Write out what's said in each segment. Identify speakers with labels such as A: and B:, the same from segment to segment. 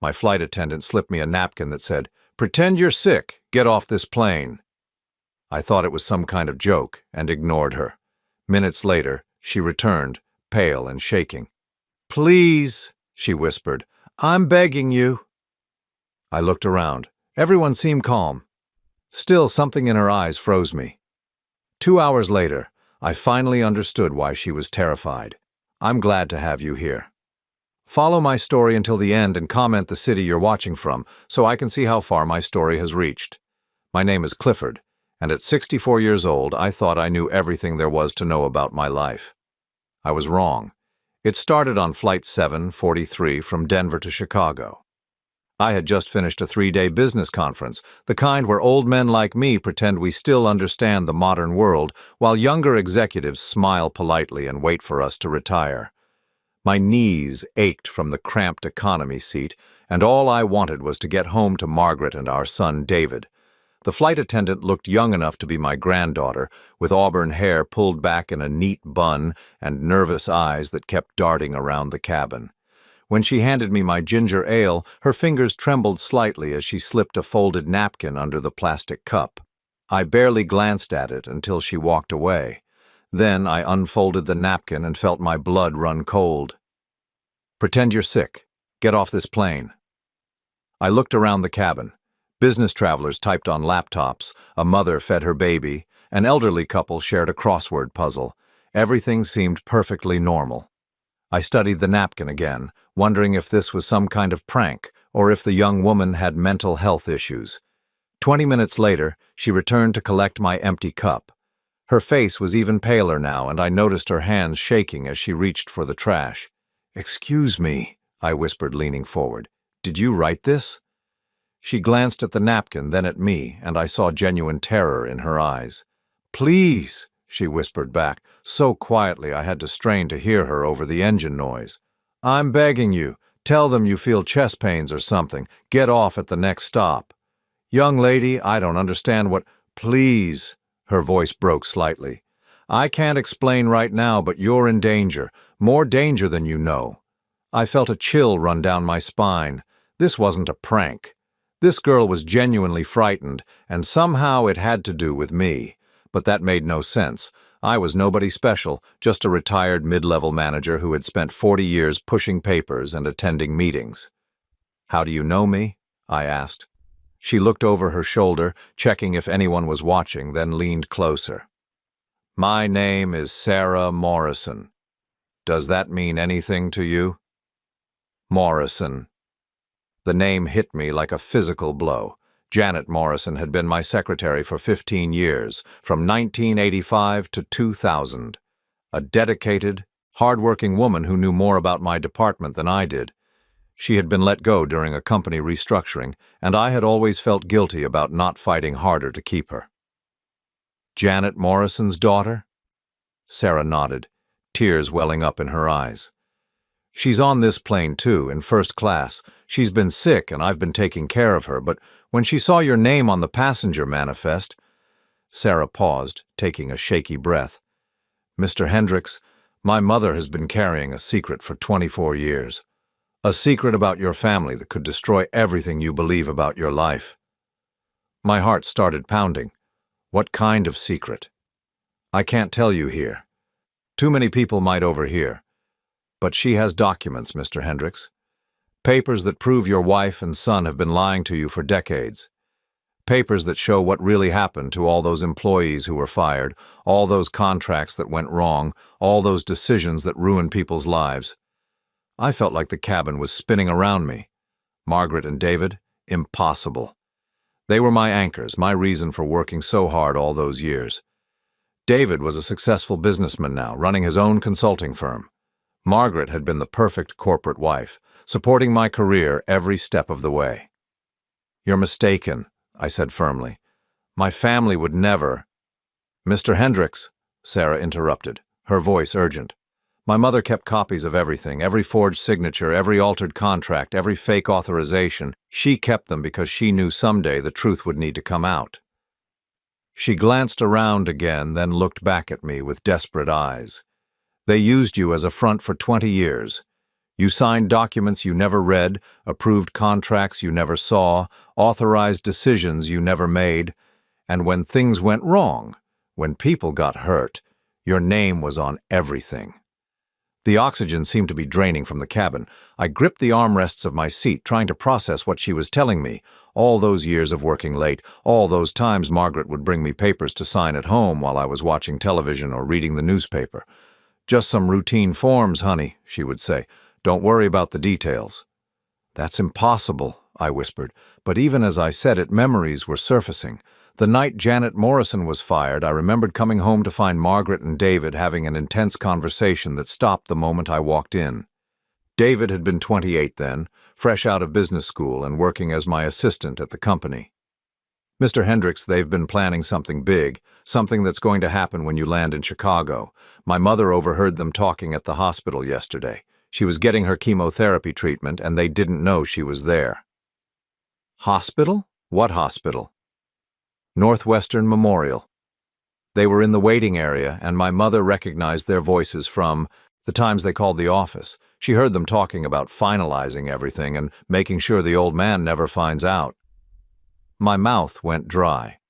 A: My flight attendant slipped me a napkin that said, "Pretend you're sick. Get off this plane." I thought it was some kind of joke and ignored her. Minutes later, she returned, pale and shaking. "Please," she whispered, "I'm begging you." I looked around. Everyone seemed calm. Still, something in her eyes froze me. 2 hours later, I finally understood why she was terrified. "I'm glad to have you here. Follow my story until the end and comment the city you're watching from so I can see how far my story has reached. My name is Clifford, and at 64 years old, I thought I knew everything there was to know about my life. I was wrong. It started on Flight 743 from Denver to Chicago. I had just finished a 3-day business conference, the kind where old men like me pretend we still understand the modern world, while younger executives smile politely and wait for us to retire. My knees ached from the cramped economy seat, and all I wanted was to get home to Margaret and our son David. The flight attendant looked young enough to be my granddaughter, with auburn hair pulled back in a neat bun and nervous eyes that kept darting around the cabin. When she handed me my ginger ale, her fingers trembled slightly as she slipped a folded napkin under the plastic cup. I barely glanced at it until she walked away. Then I unfolded the napkin and felt my blood run cold. "Pretend you're sick. Get off this plane." I looked around the cabin. Business travelers typed on laptops, a mother fed her baby, an elderly couple shared a crossword puzzle. Everything seemed perfectly normal. I studied the napkin again, wondering if this was some kind of prank or if the young woman had mental health issues. 20 minutes later, she returned to collect my empty cup. Her face was even paler now, and I noticed her hands shaking as she reached for the trash. "Excuse me," I whispered, leaning forward. "Did you write this?" She glanced at the napkin, then at me, and I saw genuine terror in her eyes. "Please," she whispered back, so quietly I had to strain to hear her over the engine noise. "I'm begging you. Tell them you feel chest pains or something. Get off at the next stop." "Young lady, I don't understand what—" "Please." Her voice broke slightly. "I can't explain right now, but you're in danger. More danger than you know." I felt a chill run down my spine. This wasn't a prank. This girl was genuinely frightened, and somehow it had to do with me. But that made no sense. I was nobody special, just a retired mid-level manager who had spent 40 years pushing papers and attending meetings. "How do you know me?" I asked. She looked over her shoulder, checking if anyone was watching, then leaned closer. "My name is Sarah Morrison. Does that mean anything to you?" Morrison. The name hit me like a physical blow. Janet Morrison had been my secretary for 15 years, from 1985 to 2000. A dedicated, hard-working woman who knew more about my department than I did. She had been let go during a company restructuring, and I had always felt guilty about not fighting harder to keep her. "Janet Morrison's daughter?" Sarah nodded, tears welling up in her eyes. "She's on this plane too, in first class. She's been sick and I've been taking care of her, but when she saw your name on the passenger manifest—" Sarah paused, taking a shaky breath. "Mr. Hendricks, my mother has been carrying a secret for 24 years. A secret about your family that could destroy everything you believe about your life." My heart started pounding. What kind of secret? "I can't tell you here. Too many people might overhear. But she has documents, Mr. Hendricks. Papers that prove your wife and son have been lying to you for decades. Papers that show what really happened to all those employees who were fired, all those contracts that went wrong, all those decisions that ruined people's lives." I felt like the cabin was spinning around me. Margaret and David? Impossible. They were my anchors, my reason for working so hard all those years. David was a successful businessman now, running his own consulting firm. Margaret had been the perfect corporate wife, supporting my career every step of the way. "You're mistaken," I said firmly. "My family would never—" "Mr. Hendricks," Sarah interrupted, her voice urgent. "My mother kept copies of everything, every forged signature, every altered contract, every fake authorization. She kept them because she knew someday the truth would need to come out." She glanced around again, then looked back at me with desperate eyes. "They used you as a front for 20 years. You signed documents you never read, approved contracts you never saw, authorized decisions you never made, and when things went wrong, when people got hurt, your name was on everything. The oxygen seemed to be draining from the cabin. I gripped the armrests of my seat, trying to process what she was telling me. All those years of working late, all those times Margaret would bring me papers to sign at home while I was watching television or reading the newspaper. "Just some routine forms, honey," she would say. "Don't worry about the details." "That's impossible," I whispered, but even as I said it, memories were surfacing. The night Janet Morrison was fired, I remembered coming home to find Margaret and David having an intense conversation that stopped the moment I walked in. David had been 28 then, fresh out of business school and working as my assistant at the company. "Mr. Hendricks, they've been planning something big, something that's going to happen when you land in Chicago. My mother overheard them talking at the hospital yesterday. She was getting her chemotherapy treatment and they didn't know she was there." "Hospital? What hospital?" "Northwestern Memorial." They were in the waiting area, and my mother recognized their voices from the times they called the office. She heard them talking about finalizing everything and making sure the old man never finds out. My mouth went dry.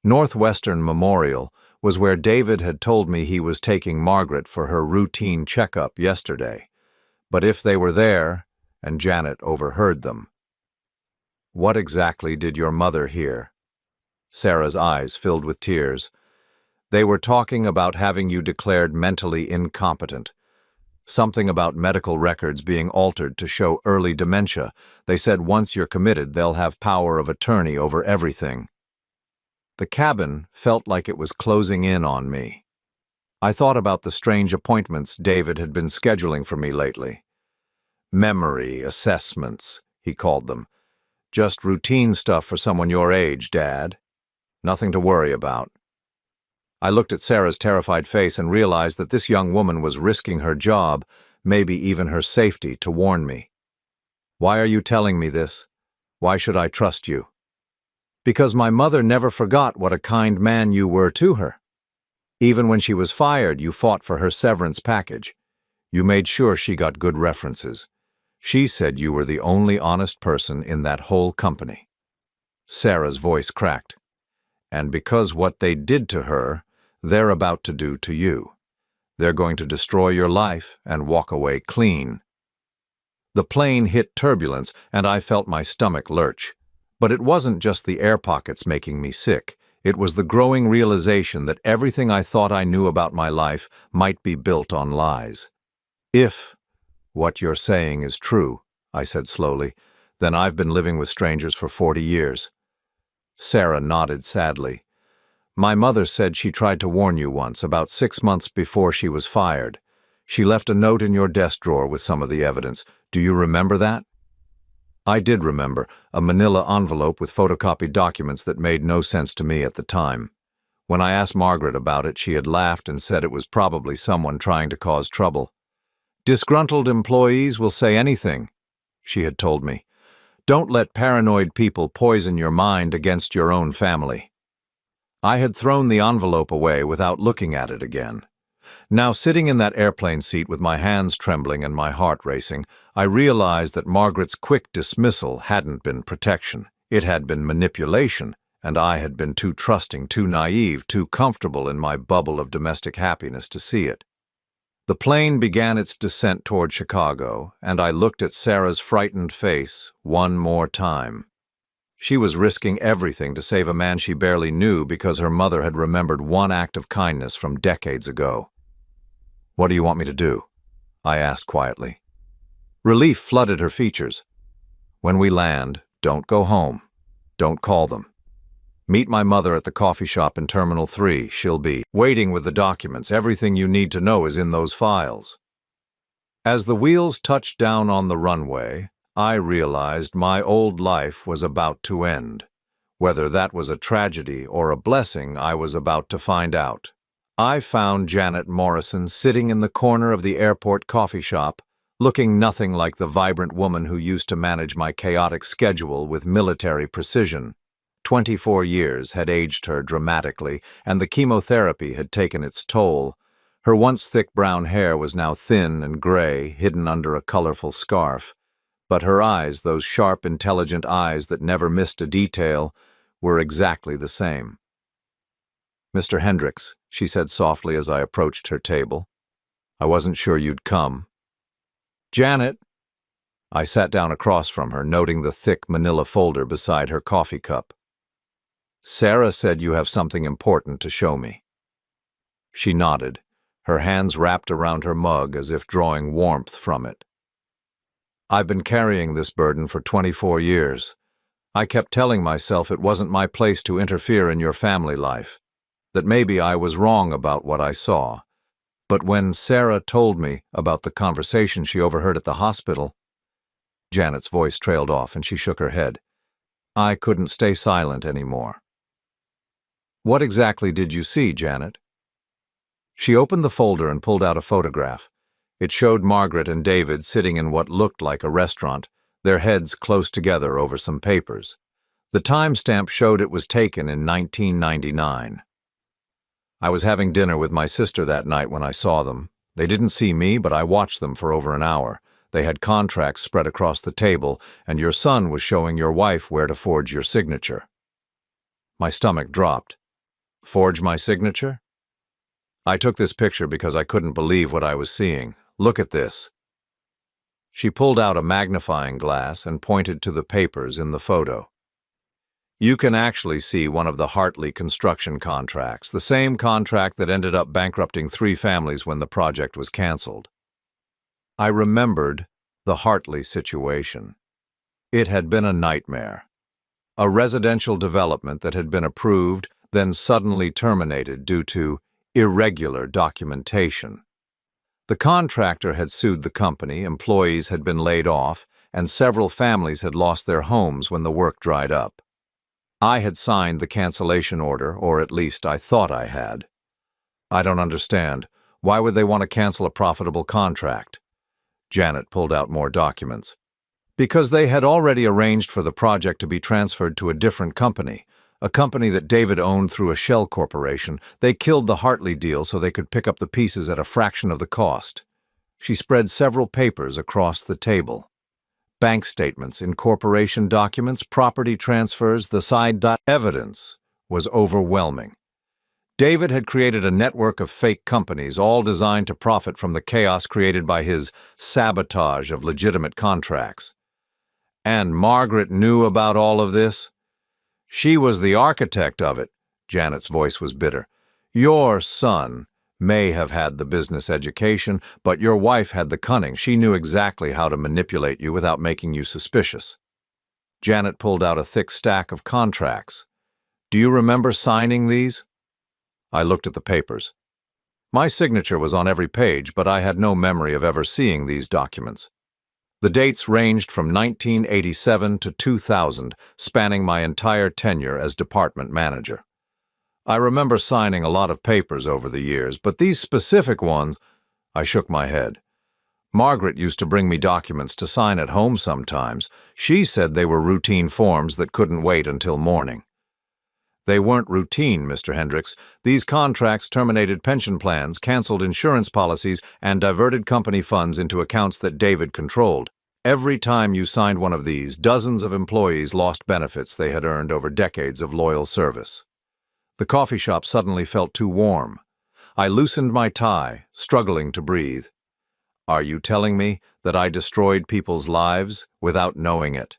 A: Northwestern Memorial was where David had told me he was taking Margaret for her routine checkup yesterday. But if they were there, and Janet overheard them. "What exactly did your mother hear?" Sarah's eyes filled with tears. "They were talking about having you declared mentally incompetent. Something about medical records being altered to show early dementia. They said once you're committed, they'll have power of attorney over everything." The cabin felt like it was closing in on me. I thought about the strange appointments David had been scheduling for me lately. Memory assessments, he called them. "Just routine stuff for someone your age, Dad. Nothing to worry about." I looked at Sarah's terrified face and realized that this young woman was risking her job, maybe even her safety, to warn me. "Why are you telling me this? Why should I trust you?" "Because my mother never forgot what a kind man you were to her. Even when she was fired, you fought for her severance package. You made sure she got good references. She said you were the only honest person in that whole company." Sarah's voice cracked. "And because what they did to her, they're about to do to you. They're going to destroy your life and walk away clean." The plane hit turbulence, and I felt my stomach lurch. But it wasn't just the air pockets making me sick. It was the growing realization that everything I thought I knew about my life might be built on lies. "If what you're saying is true," I said slowly, "then I've been living with strangers for 40 years. Sarah nodded sadly. "My mother said she tried to warn you once, about 6 months before she was fired. She left a note in your desk drawer with some of the evidence. Do you remember that?" I did remember, a manila envelope with photocopied documents that made no sense to me at the time. When I asked Margaret about it, she had laughed and said it was probably someone trying to cause trouble. "Disgruntled employees will say anything," she had told me. "Don't let paranoid people poison your mind against your own family." I had thrown the envelope away without looking at it again. Now, sitting in that airplane seat with my hands trembling and my heart racing, I realized that Margaret's quick dismissal hadn't been protection. It had been manipulation, and I had been too trusting, too naive, too comfortable in my bubble of domestic happiness to see it. The plane began its descent toward Chicago, and I looked at Sarah's frightened face one more time. She was risking everything to save a man she barely knew because her mother had remembered one act of kindness from decades ago. "What do you want me to do?" I asked quietly. Relief flooded her features. "When we land, don't go home. Don't call them. Meet my mother at the coffee shop in Terminal 3. She'll be waiting with the documents. Everything you need to know is in those files." As the wheels touched down on the runway, I realized my old life was about to end. Whether that was a tragedy or a blessing, I was about to find out. I found Janet Morrison sitting in the corner of the airport coffee shop, looking nothing like the vibrant woman who used to manage my chaotic schedule with military precision. 24 years had aged her dramatically, and the chemotherapy had taken its toll. Her once thick brown hair was now thin and gray, hidden under a colorful scarf. But her eyes, those sharp, intelligent eyes that never missed a detail, were exactly the same. "Mr. Hendricks," she said softly as I approached her table. "I wasn't sure you'd come." "Janet." I sat down across from her, noting the thick manila folder beside her coffee cup. "Sarah said you have something important to show me." She nodded, her hands wrapped around her mug as if drawing warmth from it. "I've been carrying this burden for 24 years. I kept telling myself it wasn't my place to interfere in your family life, that maybe I was wrong about what I saw. But when Sarah told me about the conversation she overheard at the hospital," Janet's voice trailed off and she shook her head, "I couldn't stay silent anymore." "What exactly did you see, Janet?" She opened the folder and pulled out a photograph. It showed Margaret and David sitting in what looked like a restaurant, their heads close together over some papers. The timestamp showed it was taken in 1999. I was having dinner with my sister that night when I saw them. They didn't see me, but I watched them for over an hour. They had contracts spread across the table, and your son was showing your wife where to forge your signature. My stomach dropped. "Forge my signature?" "I took this picture because I couldn't believe what I was seeing. Look at this." She pulled out a magnifying glass and pointed to the papers in the photo. "You can actually see one of the Hartley construction contracts, the same contract that ended up bankrupting 3 families when the project was canceled." I remembered the Hartley situation. It had been a nightmare. A residential development that had been approved, then suddenly terminated due to irregular documentation. The contractor had sued the company, employees had been laid off, and several families had lost their homes when the work dried up. I had signed the cancellation order, or at least I thought I had. "I don't understand. Why would they want to cancel a profitable contract?" Janet pulled out more documents. "Because they had already arranged for the project to be transferred to a different company, a company that David owned through a shell corporation. They killed the Hartley deal so they could pick up the pieces at a fraction of the cost." She spread several papers across the table. Bank statements, incorporation documents, property transfers, the side evidence was overwhelming. David had created a network of fake companies, all designed to profit from the chaos created by his sabotage of legitimate contracts. And Margaret knew about all of this? "She was the architect of it." Janet's voice was bitter. "Your son may have had the business education, but your wife had the cunning. She knew exactly how to manipulate you without making you suspicious." Janet pulled out a thick stack of contracts. "Do you remember signing these?" I looked at the papers. My signature was on every page, but I had no memory of ever seeing these documents. The dates ranged from 1987 to 2000, spanning my entire tenure as department manager. I remember signing a lot of papers over the years, but these specific ones, I shook my head. Margaret used to bring me documents to sign at home sometimes. She said they were routine forms that couldn't wait until morning. "They weren't routine, Mr. Hendricks. These contracts terminated pension plans, canceled insurance policies, and diverted company funds into accounts that David controlled. Every time you signed one of these, dozens of employees lost benefits they had earned over decades of loyal service." The coffee shop suddenly felt too warm. I loosened my tie, struggling to breathe. "Are you telling me that I destroyed people's lives without knowing it?"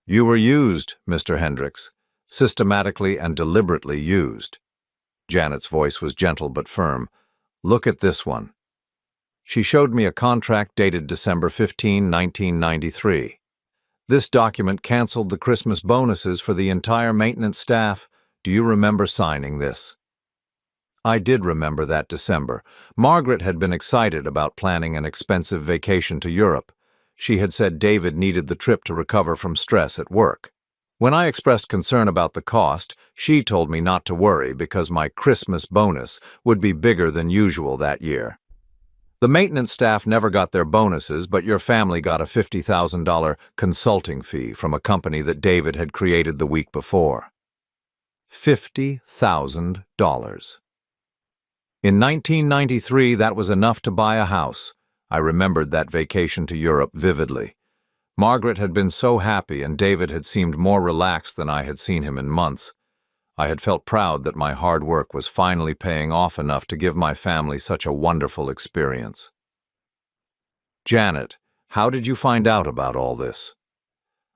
A: "You were used, Mr. Hendricks. Systematically and deliberately used." Janet's voice was gentle but firm. "Look at this one." She showed me a contract dated December 15, 1993. This document canceled the Christmas bonuses for the entire maintenance staff. Do you remember signing this? I did remember that December. Margaret had been excited about planning an expensive vacation to Europe. She had said David needed the trip to recover from stress at work. When I expressed concern about the cost, she told me not to worry because my Christmas bonus would be bigger than usual that year. The maintenance staff never got their bonuses, but your family got a $50,000 consulting fee from a company that David had created the week before. $50,000. In 1993, that was enough to buy a house. I remembered that vacation to Europe vividly. Margaret had been so happy and David had seemed more relaxed than I had seen him in months. I had felt proud that my hard work was finally paying off enough to give my family such a wonderful experience. Janet, how did you find out about all this?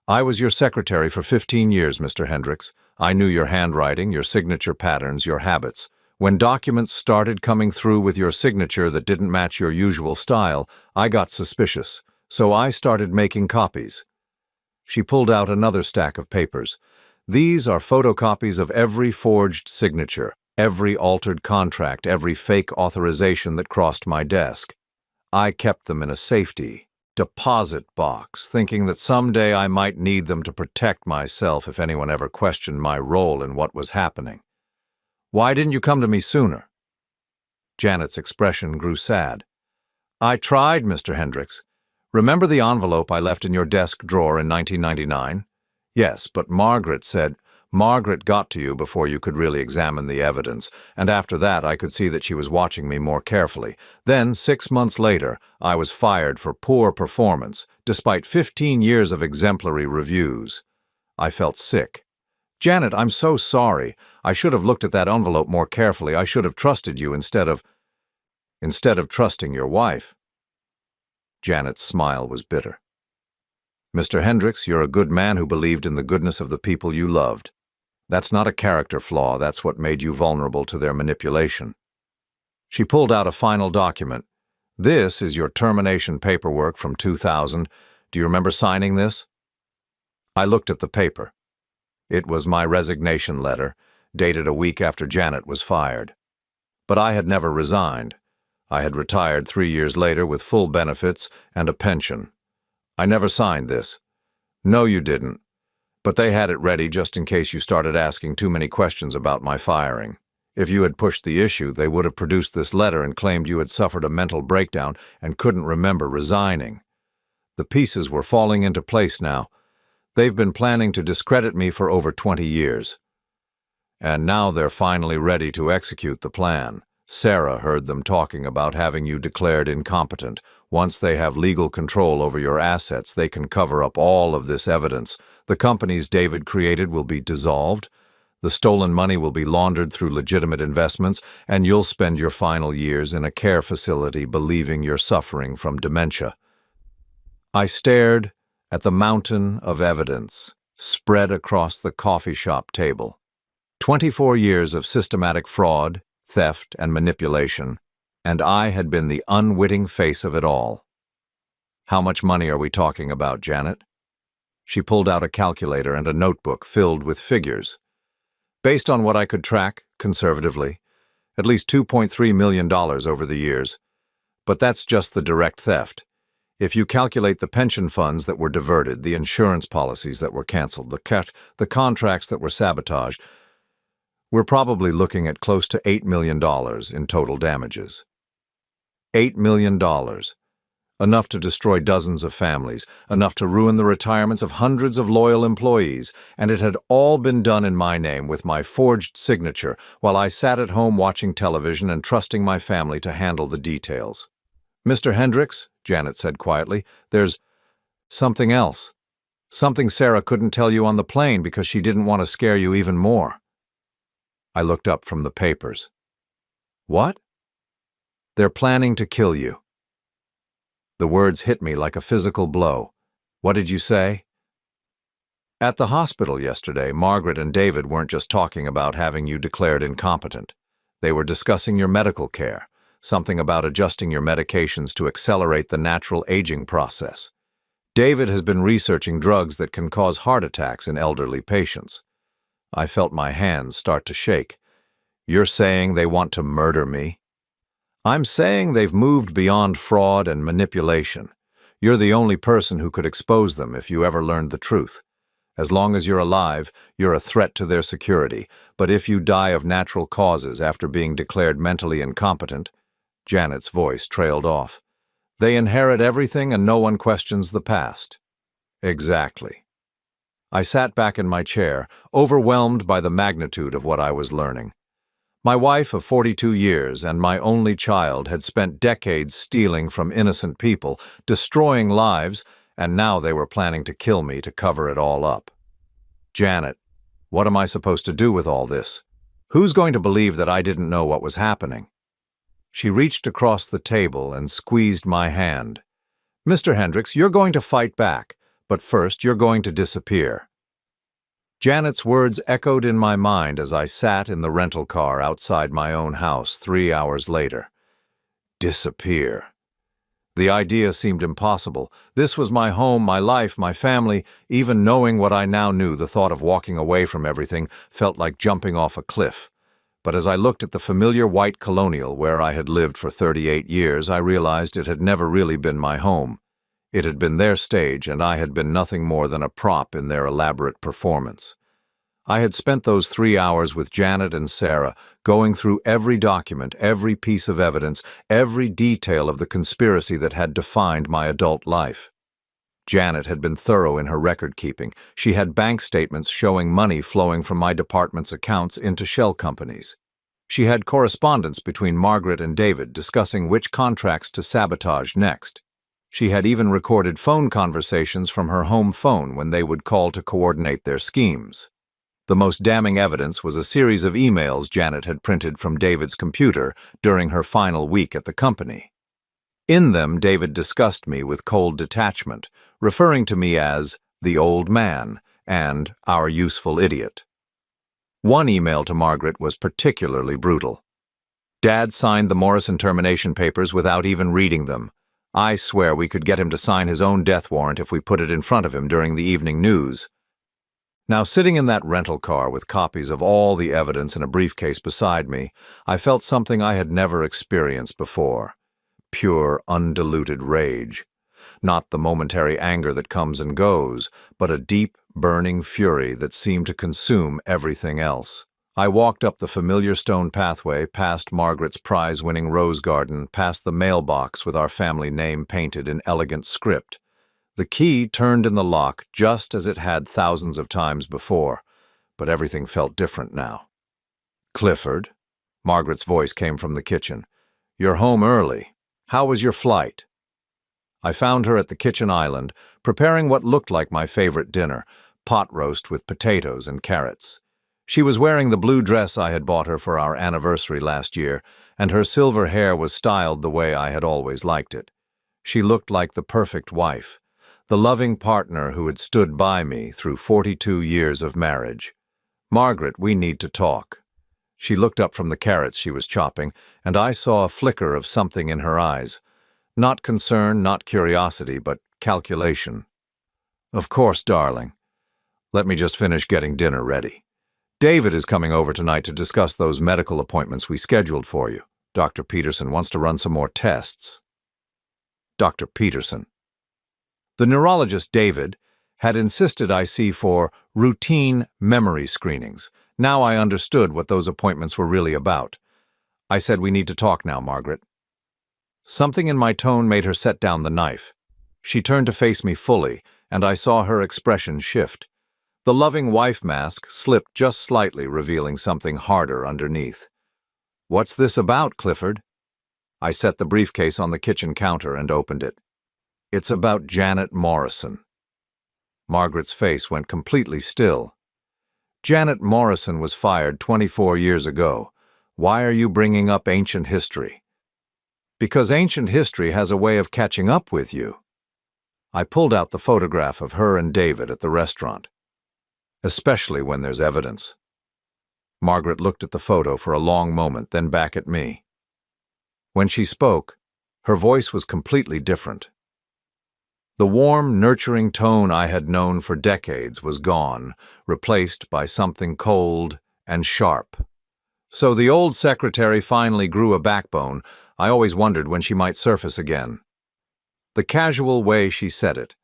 A: I was your secretary for 15 years, Mr. Hendricks. I knew your handwriting, your signature patterns, your habits. When documents started coming through with your signature that didn't match your usual style, I got suspicious, so I started making copies. She pulled out another stack of papers. These are photocopies of every forged signature, every altered contract, every fake authorization that crossed my desk. I kept them in a safety deposit box, thinking that someday I might need them to protect myself if anyone ever questioned my role in what was happening. Why didn't you come to me sooner? Janet's expression grew sad. I tried, Mr. Hendricks. Remember the envelope I left in your desk drawer in 1999? Yes, but Margaret got to you before you could really examine the evidence, and after that I could see that she was watching me more carefully. Then, 6 months later, I was fired for poor performance, despite 15 years of exemplary reviews. I felt sick. Janet, I'm so sorry. I should have looked at that envelope more carefully. I should have trusted you instead of trusting your wife. Janet's smile was bitter. Mr. Hendricks, you're a good man who believed in the goodness of the people you loved. That's not a character flaw, that's what made you vulnerable to their manipulation. She pulled out a final document. This is your termination paperwork from 2000. Do you remember signing this? I looked at the paper. It was my resignation letter, dated a week after Janet was fired. But I had never resigned. I had retired 3 years later with full benefits and a pension. I never signed this. No, you didn't. But they had it ready just in case you started asking too many questions about my firing. If you had pushed the issue, they would have produced this letter and claimed you had suffered a mental breakdown and couldn't remember resigning. The pieces were falling into place now. They've been planning to discredit me for over 20 years. And now they're finally ready to execute the plan. Sarah heard them talking about having you declared incompetent. Once they have legal control over your assets, they can cover up all of this evidence. The companies David created will be dissolved. The stolen money will be laundered through legitimate investments, and you'll spend your final years in a care facility believing you're suffering from dementia. I stared at the mountain of evidence spread across the coffee shop table. 24 years of systematic fraud, theft, and manipulation, and I had been the unwitting face of it all. How much money are we talking about, Janet? She pulled out a calculator and a notebook filled with figures. Based on what I could track, conservatively, at least $2.3 million over the years. But that's just the direct theft. If you calculate the pension funds that were diverted, the insurance policies that were canceled, the contracts that were sabotaged, we're probably looking at close to $8 million in total damages. $8 million. Enough to destroy dozens of families, enough to ruin the retirements of hundreds of loyal employees, and it had all been done in my name with my forged signature while I sat at home watching television and trusting my family to handle the details. Mr. Hendricks, Janet said quietly, there's something else. Something Sarah couldn't tell you on the plane because she didn't want to scare you even more. I looked up from the papers. What? They're planning to kill you. The words hit me like a physical blow. What did you say? At the hospital yesterday, Margaret and David weren't just talking about having you declared incompetent. They were discussing your medical care, something about adjusting your medications to accelerate the natural aging process. David has been researching drugs that can cause heart attacks in elderly patients. I felt my hands start to shake. You're saying they want to murder me? I'm saying they've moved beyond fraud and manipulation. You're the only person who could expose them if you ever learned the truth. As long as you're alive, you're a threat to their security, but if you die of natural causes after being declared mentally incompetent, Janet's voice trailed off. They inherit everything and no one questions the past. Exactly. I sat back in my chair, overwhelmed by the magnitude of what I was learning. My wife of 42 years and my only child had spent decades stealing from innocent people, destroying lives, and now they were planning to kill me to cover it all up. Janet, what am I supposed to do with all this? Who's going to believe that I didn't know what was happening? She reached across the table and squeezed my hand. Mr. Hendricks, you're going to fight back, but first you're going to disappear. Janet's words echoed in my mind as I sat in the rental car outside my own house 3 hours later. Disappear. The idea seemed impossible. This was my home, my life, my family. Even knowing what I now knew, the thought of walking away from everything felt like jumping off a cliff. But as I looked at the familiar white colonial where I had lived for 38 years, I realized it had never really been my home. It had been their stage, and I had been nothing more than a prop in their elaborate performance. I had spent those 3 hours with Janet and Sarah, going through every document, every piece of evidence, every detail of the conspiracy that had defined my adult life. Janet had been thorough in her record-keeping. She had bank statements showing money flowing from my department's accounts into shell companies. She had correspondence between Margaret and David discussing which contracts to sabotage next. She had even recorded phone conversations from her home phone when they would call to coordinate their schemes. The most damning evidence was a series of emails Janet had printed from David's computer during her final week at the company. In them, David discussed me with cold detachment, referring to me as the old man and our useful idiot. One email to Margaret was particularly brutal. Dad signed the Morrison termination papers without even reading them. I swear we could get him to sign his own death warrant if we put it in front of him during the evening news. Now, sitting in that rental car with copies of all the evidence in a briefcase beside me, I felt something I had never experienced before. Pure, undiluted rage. Not the momentary anger that comes and goes, but a deep, burning fury that seemed to consume everything else. I walked up the familiar stone pathway, past Margaret's prize-winning rose garden, past the mailbox with our family name painted in elegant script. The key turned in the lock just as it had thousands of times before, but everything felt different now. "Clifford," Margaret's voice came from the kitchen. "You're home early. How was your flight?" I found her at the kitchen island, preparing what looked like my favorite dinner, pot roast with potatoes and carrots. She was wearing the blue dress I had bought her for our anniversary last year, and her silver hair was styled the way I had always liked it. She looked like the perfect wife, the loving partner who had stood by me through 42 years of marriage. "Margaret, we need to talk." She looked up from the carrots she was chopping, and I saw a flicker of something in her eyes. Not concern, not curiosity, but calculation. "Of course, darling. Let me just finish getting dinner ready. David is coming over tonight to discuss those medical appointments we scheduled for you. Dr. Peterson wants to run some more tests." Dr. Peterson. The neurologist, David, had insisted I see for routine memory screenings. Now I understood what those appointments were really about. I said, "We need to talk now, Margaret." Something in my tone made her set down the knife. She turned to face me fully, and I saw her expression shift. The loving wife mask slipped just slightly, revealing something harder underneath. "What's this about, Clifford?" I set the briefcase on the kitchen counter and opened it. "It's about Janet Morrison." Margaret's face went completely still. "Janet Morrison was fired 24 years ago. Why are you bringing up ancient history?" "Because ancient history has a way of catching up with you." I pulled out the photograph of her and David at the restaurant. "Especially when there's evidence." Margaret looked at the photo for a long moment, then back at me. When she spoke, her voice was completely different. The warm, nurturing tone I had known for decades was gone, replaced by something cold and sharp. So the old secretary finally grew a backbone. I always wondered when she might surface again. The casual way she said it,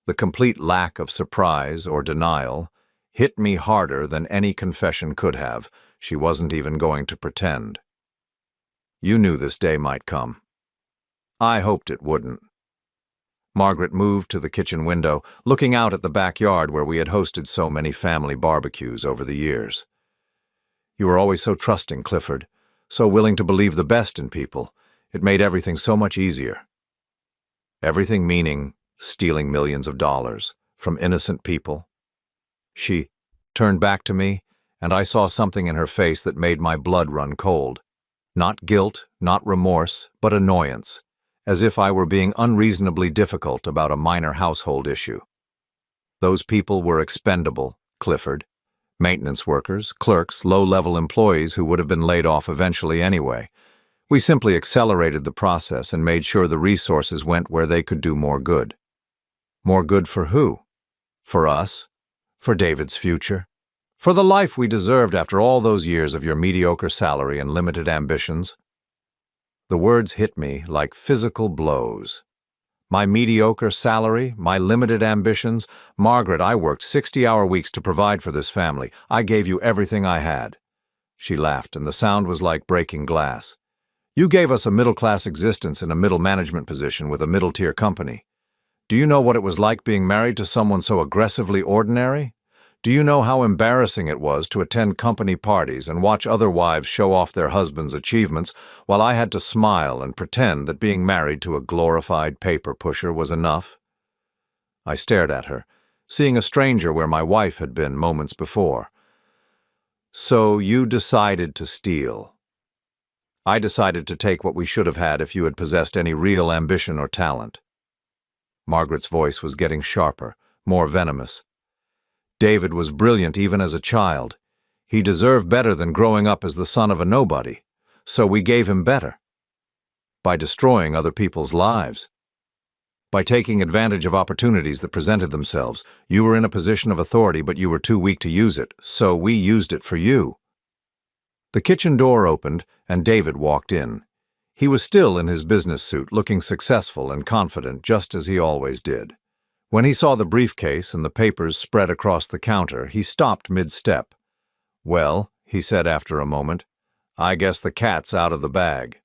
A: the complete lack of surprise or denial, hit me harder than any confession could have. She wasn't even going to pretend. "You knew this day might come." "I hoped it wouldn't." Margaret moved to the kitchen window, looking out at the backyard where we had hosted so many family barbecues over the years. "You were always so trusting, Clifford. so willing to believe the best in people. It made everything so much easier. Everything meaning stealing millions of dollars from innocent people. She turned back to me, and I saw something in her face that made my blood run cold. Not guilt, not remorse, but annoyance, as if I were being unreasonably difficult about a minor household issue. Those people were expendable, Clifford. Maintenance workers, clerks, low-level employees who would have been laid off eventually anyway. We simply accelerated the process and made sure the resources went where they could do more good. More good for who? For us? For David's future? For the life we deserved after all those years of your mediocre salary and limited ambitions? The words hit me like physical blows. My mediocre salary, my limited ambitions. Margaret, I worked 60-hour weeks to provide for this family. I gave you everything I had. She laughed, and the sound was like breaking glass. You gave us a middle-class existence in a middle management position with a middle-tier company. Do you know what it was like being married to someone so aggressively ordinary? Do you know how embarrassing it was to attend company parties and watch other wives show off their husbands' achievements while I had to smile and pretend that being married to a glorified paper pusher was enough? I stared at her, seeing a stranger where my wife had been moments before. So you decided to steal. I decided to take what we should have had if you had possessed any real ambition or talent. Margaret's voice was getting sharper, more venomous. David was brilliant even as a child. He deserved better than growing up as the son of a nobody, so we gave him better. By destroying other people's lives. By taking advantage of opportunities that presented themselves. You were in a position of authority, but you were too weak to use it, so we used it for you. The kitchen door opened, and David walked in. He was still in his business suit, looking successful and confident, just as he always did. When he saw the briefcase and the papers spread across the counter, he stopped mid-step. "Well," he said after a moment, "I guess the cat's out of the bag."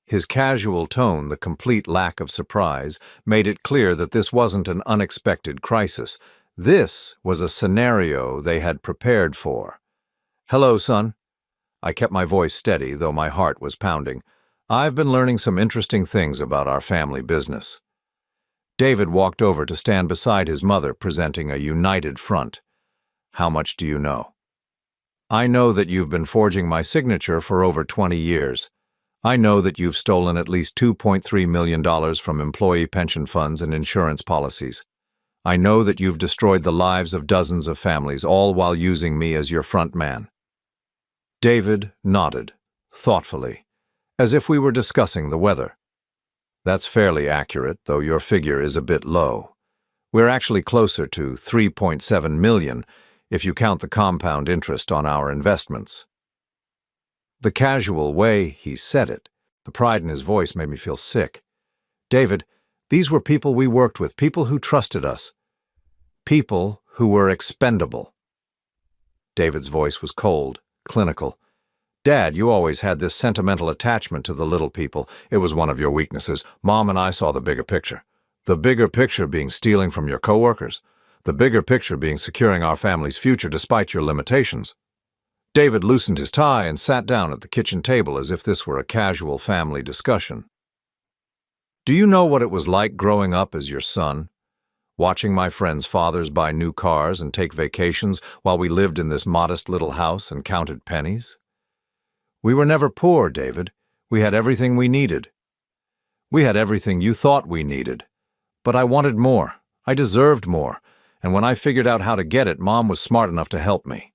A: His casual tone, the complete lack of surprise, made it clear that this wasn't an unexpected crisis. This was a scenario they had prepared for. "Hello, son." I kept my voice steady, though my heart was pounding. "I've been learning some interesting things about our family business." David walked over to stand beside his mother, presenting a united front. "How much do you know?" "I know that you've been forging my signature for over 20 years. I know that you've stolen at least $2.3 million from employee pension funds and insurance policies. I know that you've destroyed the lives of dozens of families, all while using me as your front man." David nodded, thoughtfully, as if we were discussing the weather. "That's fairly accurate, though your figure is a bit low. We're actually closer to 3.7 million if you count the compound interest on our investments." The casual way he said it, the pride in his voice, made me feel sick. "David, these were people we worked with, people who trusted us. People who were expendable." David's voice was cold, clinical. "Dad, you always had this sentimental attachment to the little people. It was one of your weaknesses. Mom and I saw the bigger picture. The bigger picture being stealing from your coworkers. The bigger picture being securing our family's future despite your limitations." David loosened his tie and sat down at the kitchen table as if this were a casual family discussion. "Do you know what it was like growing up as your son? Watching my friends' fathers buy new cars and take vacations while we lived in this modest little house and counted pennies? We were never poor, David. We had everything we needed. We had everything you thought we needed. But I wanted more. I deserved more. And when I figured out how to get it, Mom was smart enough to help me."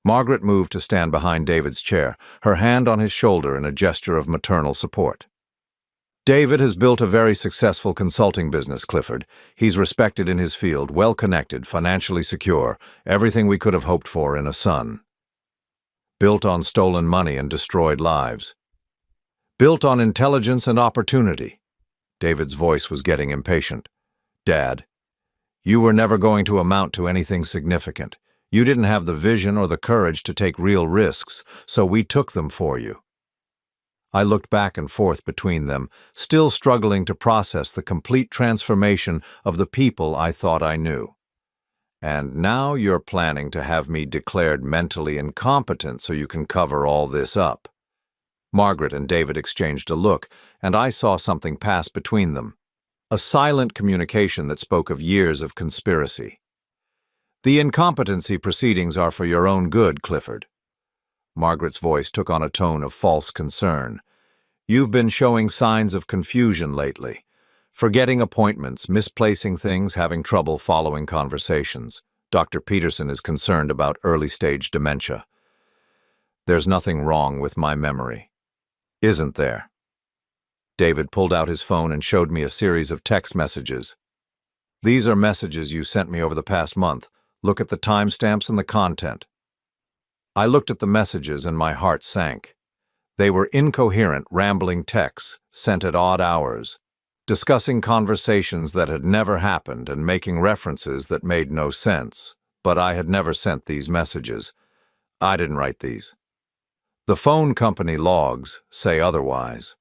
A: Margaret moved to stand behind David's chair, her hand on his shoulder in a gesture of maternal support. "David has built a very successful consulting business, Clifford. He's respected in his field, well-connected, financially secure, everything we could have hoped for in a son. Built on stolen money and destroyed lives. Built on intelligence and opportunity." David's voice was getting impatient. "Dad, you were never going to amount to anything significant. You didn't have the vision or the courage to take real risks, so we took them for you." I looked back and forth between them, still struggling to process the complete transformation of the people I thought I knew. "And now you're planning to have me declared mentally incompetent so you can cover all this up." Margaret and David exchanged a look, and I saw something pass between them. A silent communication that spoke of years of conspiracy. "The incompetency proceedings are for your own good, Clifford." Margaret's voice took on a tone of false concern. "You've been showing signs of confusion lately. Forgetting appointments, misplacing things, having trouble following conversations. Dr. Peterson is concerned about early-stage dementia." "There's nothing wrong with my memory." "Isn't there?" David pulled out his phone and showed me a series of text messages. "These are messages you sent me over the past month. Look at the timestamps and the content." I looked at the messages and my heart sank. They were incoherent, rambling texts sent at odd hours, discussing conversations that had never happened and making references that made no sense. But I had never sent these messages. I didn't write these. The phone company logs say otherwise.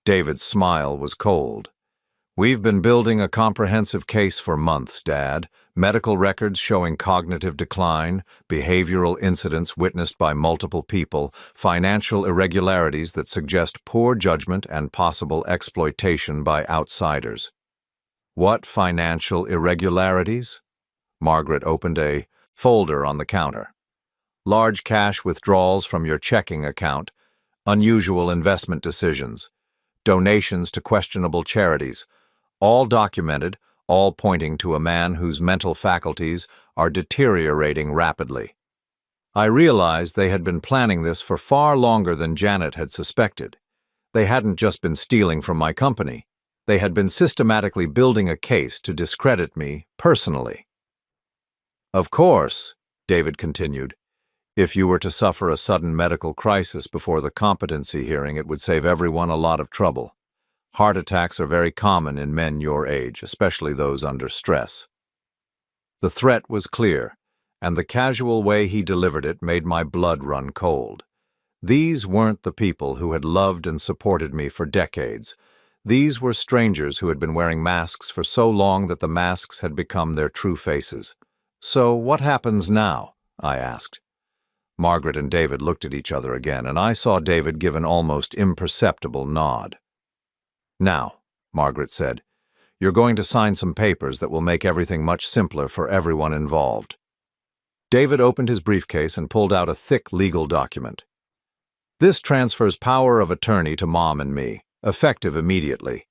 A: David's smile was cold. "We've been building a comprehensive case for months, Dad. Medical records showing cognitive decline, behavioral incidents witnessed by multiple people, financial irregularities that suggest poor judgment and possible exploitation by outsiders." "What financial irregularities?" Margaret opened a folder on the counter. "Large cash withdrawals from your checking account, unusual investment decisions, donations to questionable charities, all documented, all pointing to a man whose mental faculties are deteriorating rapidly." I realized they had been planning this for far longer than Janet had suspected. They hadn't just been stealing from my company. They had been systematically building a case to discredit me personally. "Of course," David continued, "if you were to suffer a sudden medical crisis before the competency hearing, it would save everyone a lot of trouble. Heart attacks are very common in men your age, especially those under stress." The threat was clear, and the casual way he delivered it made my blood run cold. These weren't the people who had loved and supported me for decades. These were strangers who had been wearing masks for so long that the masks had become their true faces. "So what happens now?" I asked. Margaret and David looked at each other again, and I saw David give an almost imperceptible nod. "Now," Margaret said, "you're going to sign some papers that will make everything much simpler for everyone involved." David opened his briefcase and pulled out a thick legal document. "This transfers power of attorney to Mom and me, effective immediately.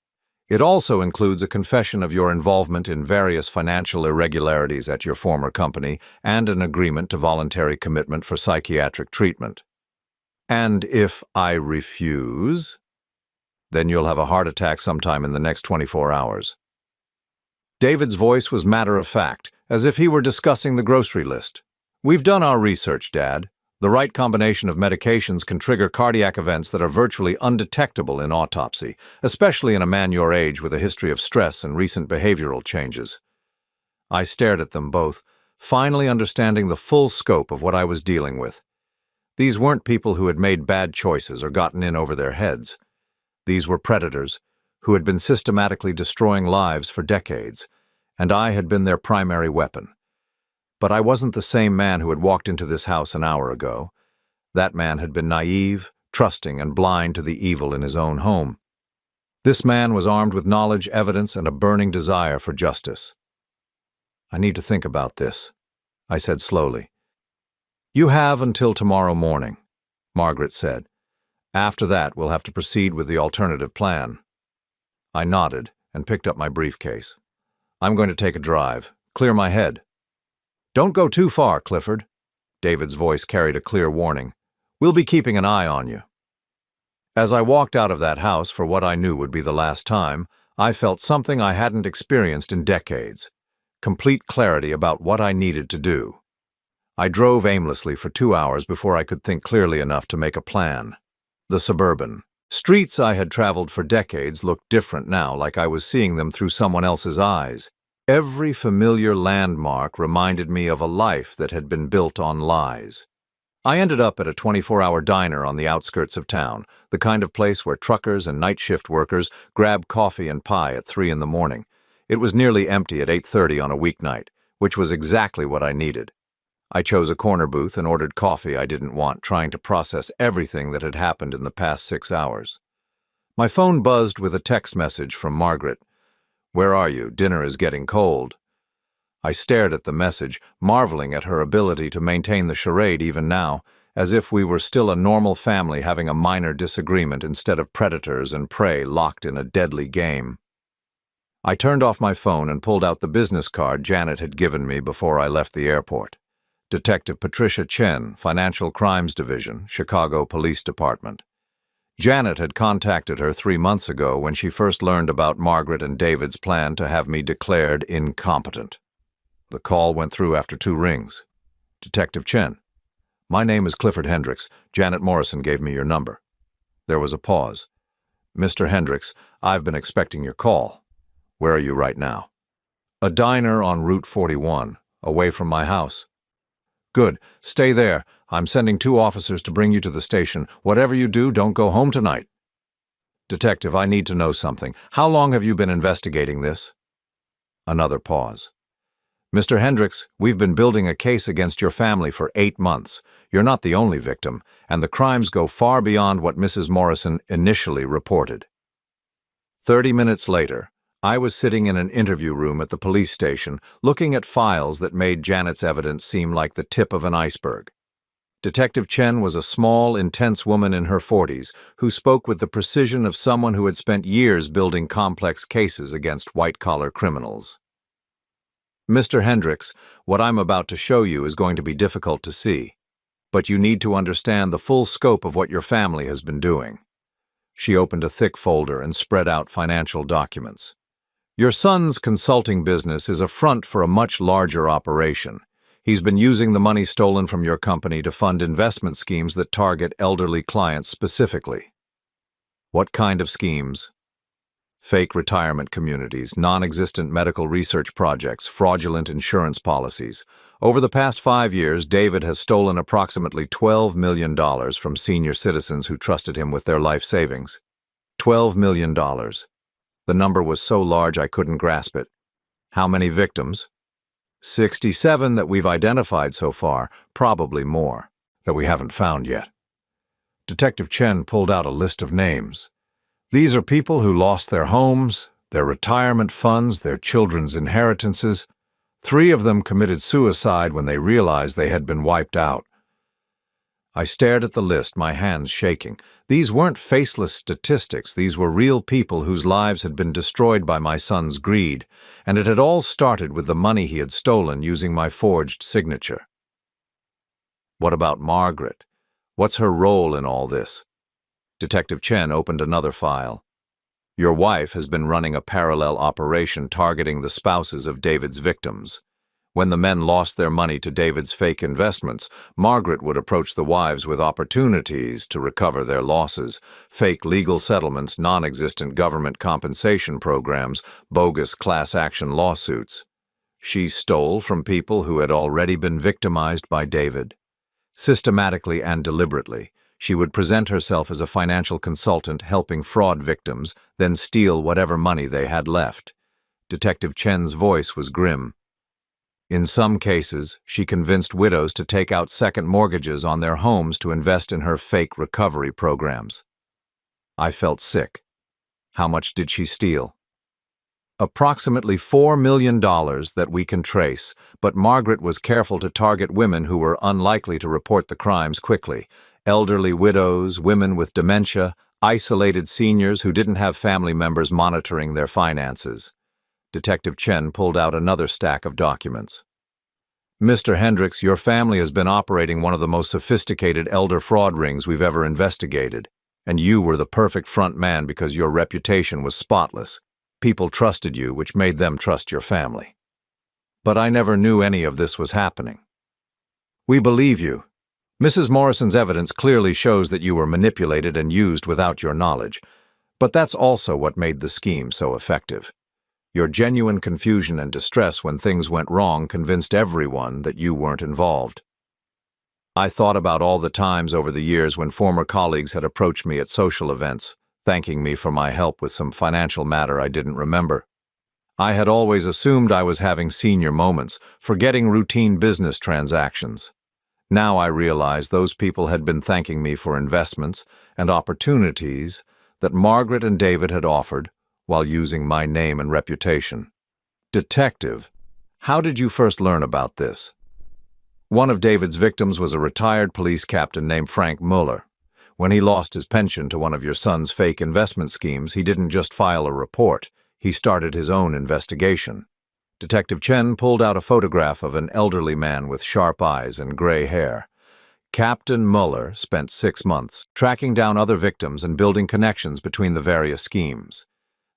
A: It also includes a confession of your involvement in various financial irregularities at your former company and an agreement to voluntary commitment for psychiatric treatment. And if I refuse, then you'll have a heart attack sometime in the next 24 hours. David's voice was matter-of-fact, as if he were discussing the grocery list. "We've done our research, Dad. The right combination of medications can trigger cardiac events that are virtually undetectable in autopsy, especially in a man your age with a history of stress and recent behavioral changes." I stared at them both, finally understanding the full scope of what I was dealing with. These weren't people who had made bad choices or gotten in over their heads. These were predators who had been systematically destroying lives for decades, and I had been their primary weapon. But I wasn't the same man who had walked into this house an hour ago. That man had been naive, trusting, and blind to the evil in his own home. This man was armed with knowledge, evidence, and a burning desire for justice. "I need to think about this," I said slowly. "You have until tomorrow morning," Margaret said. "After that, we'll have to proceed with the alternative plan." I nodded and picked up my briefcase. "I'm going to take a drive. Clear my head." "Don't go too far, Clifford." David's voice carried a clear warning. "We'll be keeping an eye on you." As I walked out of that house for what I knew would be the last time, I felt something I hadn't experienced in decades. Complete clarity about what I needed to do. I drove aimlessly for 2 hours before I could think clearly enough to make a plan. The suburban streets I had traveled for decades looked different now, like I was seeing them through someone else's eyes. Every familiar landmark reminded me of a life that had been built on lies. I ended up at a 24-hour diner on the outskirts of town, the kind of place where truckers and night shift workers grab coffee and pie at 3 in the morning. It was nearly empty at 8:30 on a weeknight, which was exactly what I needed. I chose a corner booth and ordered coffee I didn't want, trying to process everything that had happened in the past 6 hours. My phone buzzed with a text message from Margaret. "Where are you? Dinner is getting cold." I stared at the message, marveling at her ability to maintain the charade even now, as if we were still a normal family having a minor disagreement instead of predators and prey locked in a deadly game. I turned off my phone and pulled out the business card Janet had given me before I left the airport. Detective Patricia Chen, Financial Crimes Division, Chicago Police Department. Janet had contacted her 3 months ago when she first learned about Margaret and David's plan to have me declared incompetent. The call went through after 2 rings. "Detective Chen. My name is Clifford Hendricks. Janet Morrison gave me your number." There was a pause. "Mr. Hendricks, I've been expecting your call. Where are you right now?" "A diner on Route 41, away from my house." "Good. Stay there. I'm sending 2 officers to bring you to the station. Whatever you do, don't go home tonight." "Detective, I need to know something. How long have you been investigating this?" Another pause. "Mr. Hendricks, we've been building a case against your family for 8 months. You're not the only victim, and the crimes go far beyond what Mrs. Morrison initially reported." 30 minutes later, I was sitting in an interview room at the police station, looking at files that made Janet's evidence seem like the tip of an iceberg. Detective Chen was a small, intense woman in her 40s who spoke with the precision of someone who had spent years building complex cases against white-collar criminals. "Mr. Hendricks, what I'm about to show you is going to be difficult to see, but you need to understand the full scope of what your family has been doing." She opened a thick folder and spread out financial documents. "Your son's consulting business is a front for a much larger operation. He's been using the money stolen from your company to fund investment schemes that target elderly clients specifically." "What kind of schemes?" "Fake retirement communities, non-existent medical research projects, fraudulent insurance policies. Over the past 5 years, David has stolen approximately $12 million from senior citizens who trusted him with their life savings." $12 million. The number was so large I couldn't grasp it. "How many victims?" 67 that we've identified so far, probably more, that we haven't found yet. Detective Chen pulled out a list of names. "These are people who lost their homes, their retirement funds, their children's inheritances. 3 of them committed suicide when they realized they had been wiped out." I stared at the list, my hands shaking. These weren't faceless statistics. These were real people whose lives had been destroyed by my son's greed, and it had all started with the money he had stolen using my forged signature. "What about Margaret? What's her role in all this?" Detective Chen opened another file. "Your wife has been running a parallel operation targeting the spouses of David's victims. When the men lost their money to David's fake investments, Margaret would approach the wives with opportunities to recover their losses: fake legal settlements, non-existent government compensation programs, bogus class action lawsuits. She stole from people who had already been victimized by David. Systematically and deliberately, she would present herself as a financial consultant helping fraud victims, then steal whatever money they had left." Detective Chen's voice was grim. "In some cases, she convinced widows to take out second mortgages on their homes to invest in her fake recovery programs." I felt sick. "How much did she steal?" "Approximately $4 million that we can trace, but Margaret was careful to target women who were unlikely to report the crimes quickly: elderly widows, women with dementia, isolated seniors who didn't have family members monitoring their finances." Detective Chen pulled out another stack of documents. "Mr. Hendricks, your family has been operating one of the most sophisticated elder fraud rings we've ever investigated, and you were the perfect front man because your reputation was spotless. People trusted you, which made them trust your family. But I never knew any of this was happening." "We believe you. Mrs. Morrison's evidence clearly shows that you were manipulated and used without your knowledge, but that's also what made the scheme so effective. Your genuine confusion and distress when things went wrong convinced everyone that you weren't involved." I thought about all the times over the years when former colleagues had approached me at social events, thanking me for my help with some financial matter I didn't remember. I had always assumed I was having senior moments, forgetting routine business transactions. Now I realized those people had been thanking me for investments and opportunities that Margaret and David had offered while using my name and reputation. Detective, how did you first learn about this? One of David's victims was a retired police captain named Frank Mueller. When he lost his pension to one of your son's fake investment schemes, he didn't just file a report. He started his own investigation. Detective Chen pulled out a photograph of an elderly man with sharp eyes and gray hair. Captain Mueller spent 6 months tracking down other victims and building connections between the various schemes.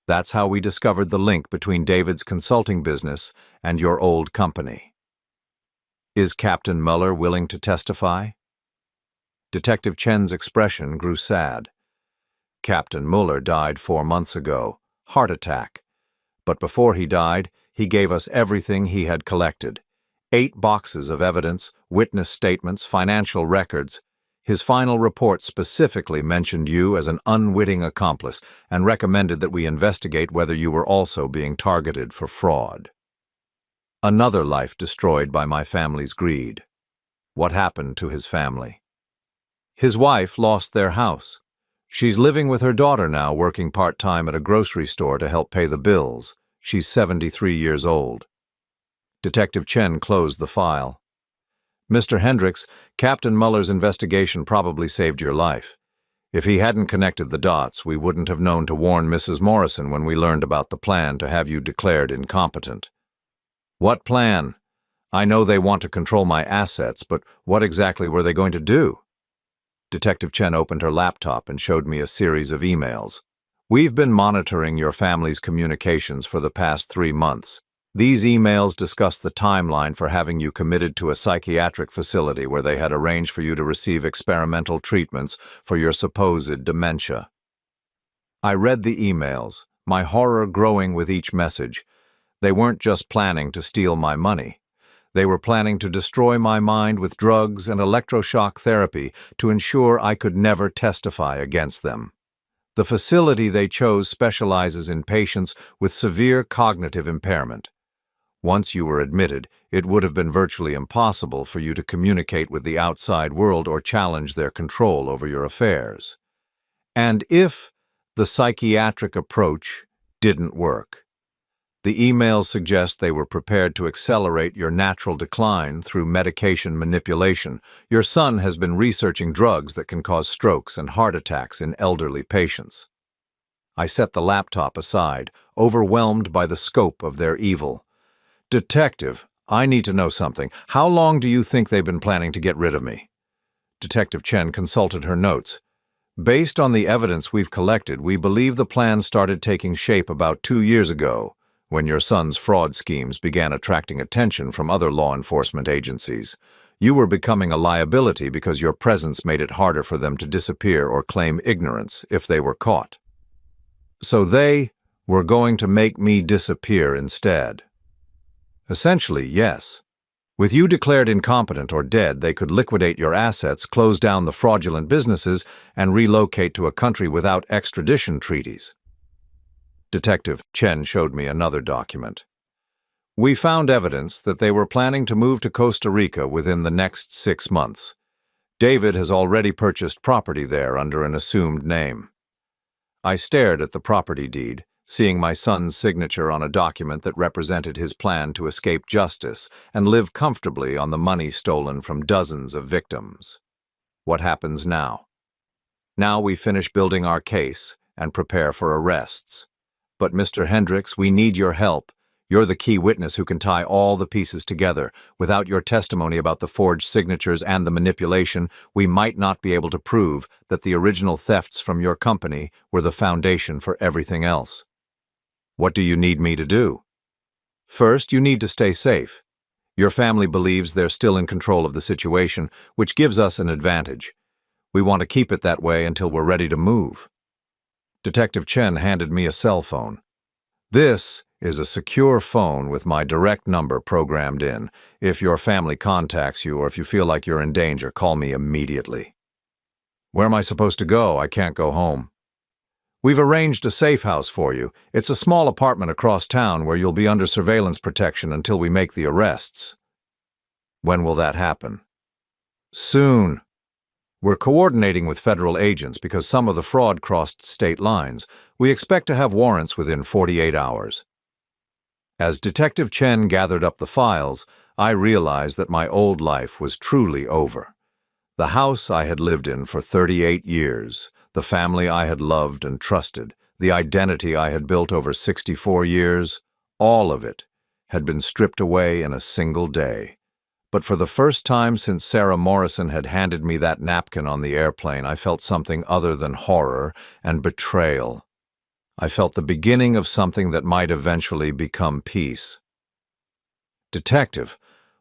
A: That's how we discovered the link between David's consulting business and your old company. Is Captain Mueller willing to testify? Detective Chen's expression grew sad. Captain Mueller died 4 months ago, heart attack. But before he died, he gave us everything he had collected. 8 boxes of evidence, witness statements, financial records. His final report specifically mentioned you as an unwitting accomplice and recommended that we investigate whether you were also being targeted for fraud. Another life destroyed by my family's greed. What happened to his family? His wife lost their house. She's living with her daughter now, working part-time at a grocery store to help pay the bills. She's 73 years old. Detective Chen closed the file. Mr. Hendricks, Captain Mueller's investigation probably saved your life. If he hadn't connected the dots, we wouldn't have known to warn Mrs. Morrison when we learned about the plan to have you declared incompetent. What plan? I know they want to control my assets, but what exactly were they going to do? Detective Chen opened her laptop and showed me a series of emails. We've been monitoring your family's communications for the past 3 months. These emails discuss the timeline for having you committed to a psychiatric facility where they had arranged for you to receive experimental treatments for your supposed dementia. I read the emails, my horror growing with each message. They weren't just planning to steal my money. They were planning to destroy my mind with drugs and electroshock therapy to ensure I could never testify against them. The facility they chose specializes in patients with severe cognitive impairment. Once you were admitted, it would have been virtually impossible for you to communicate with the outside world or challenge their control over your affairs. And if the psychiatric approach didn't work, the emails suggest they were prepared to accelerate your natural decline through medication manipulation. Your son has been researching drugs that can cause strokes and heart attacks in elderly patients. I set the laptop aside, overwhelmed by the scope of their evil. Detective, I need to know something. How long do you think they've been planning to get rid of me? Detective Chen consulted her notes. Based on the evidence we've collected, we believe the plan started taking shape about 2 years ago, when your son's fraud schemes began attracting attention from other law enforcement agencies. You were becoming a liability because your presence made it harder for them to disappear or claim ignorance if they were caught. So they were going to make me disappear instead. Essentially, yes. With you declared incompetent or dead, they could liquidate your assets, close down the fraudulent businesses, and relocate to a country without extradition treaties. Detective Chen showed me another document. We found evidence that they were planning to move to Costa Rica within the next 6 months. David has already purchased property there under an assumed name. I stared at the property deed, seeing my son's signature on a document that represented his plan to escape justice and live comfortably on the money stolen from dozens of victims. What happens now? Now we finish building our case and prepare for arrests. But Mr. Hendricks, we need your help. You're the key witness who can tie all the pieces together. Without your testimony about the forged signatures and the manipulation, we might not be able to prove that the original thefts from your company were the foundation for everything else. What do you need me to do? First, you need to stay safe. Your family believes they're still in control of the situation, which gives us an advantage. We want to keep it that way until we're ready to move. Detective Chen handed me a cell phone. This is a secure phone with my direct number programmed in. If your family contacts you or if you feel like you're in danger, call me immediately. Where am I supposed to go? I can't go home. We've arranged a safe house for you. It's a small apartment across town where you'll be under surveillance protection until we make the arrests. When will that happen? Soon. We're coordinating with federal agents because some of the fraud crossed state lines. We expect to have warrants within 48 hours. As Detective Chen gathered up the files, I realized that my old life was truly over. The house I had lived in for 38 years, the family I had loved and trusted, the identity I had built over 64 years, all of it had been stripped away in a single day. But for the first time since Sarah Morrison had handed me that napkin on the airplane, I felt something other than horror and betrayal. I felt the beginning of something that might eventually become peace. Detective,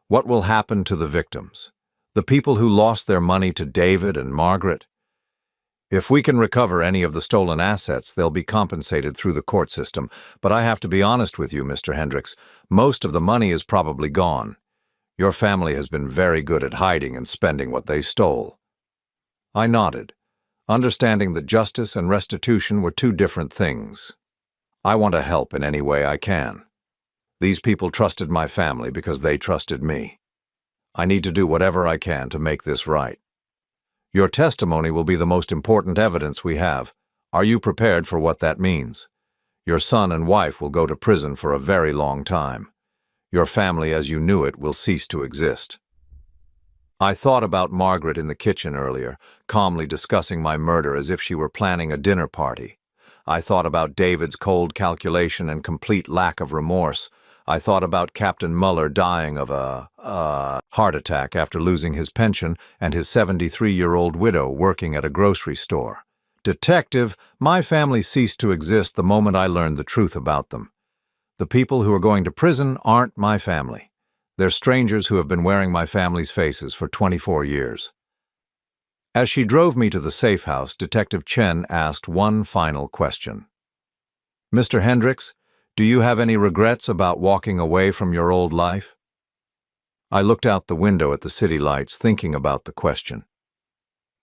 A: what will happen to the victims? The people who lost their money to David and Margaret? If we can recover any of the stolen assets, they'll be compensated through the court system. But I have to be honest with you, Mr. Hendricks. Most of the money is probably gone. Your family has been very good at hiding and spending what they stole. I nodded, understanding that justice and restitution were two different things. I want to help in any way I can. These people trusted my family because they trusted me. I need to do whatever I can to make this right. Your testimony will be the most important evidence we have. Are you prepared for what that means? Your son and wife will go to prison for a very long time. Your family as you knew it will cease to exist. I thought about Margaret in the kitchen earlier, calmly discussing my murder as if she were planning a dinner party. I thought about David's cold calculation and complete lack of remorse. I thought about Captain Muller dying of a heart attack after losing his pension and his 73-year-old widow working at a grocery store. Detective, my family ceased to exist the moment I learned the truth about them. The people who are going to prison aren't my family. They're strangers who have been wearing my family's faces for 24 years. As she drove me to the safe house, Detective Chen asked one final question. Mr. Hendricks, do you have any regrets about walking away from your old life? I looked out the window at the city lights, thinking about the question.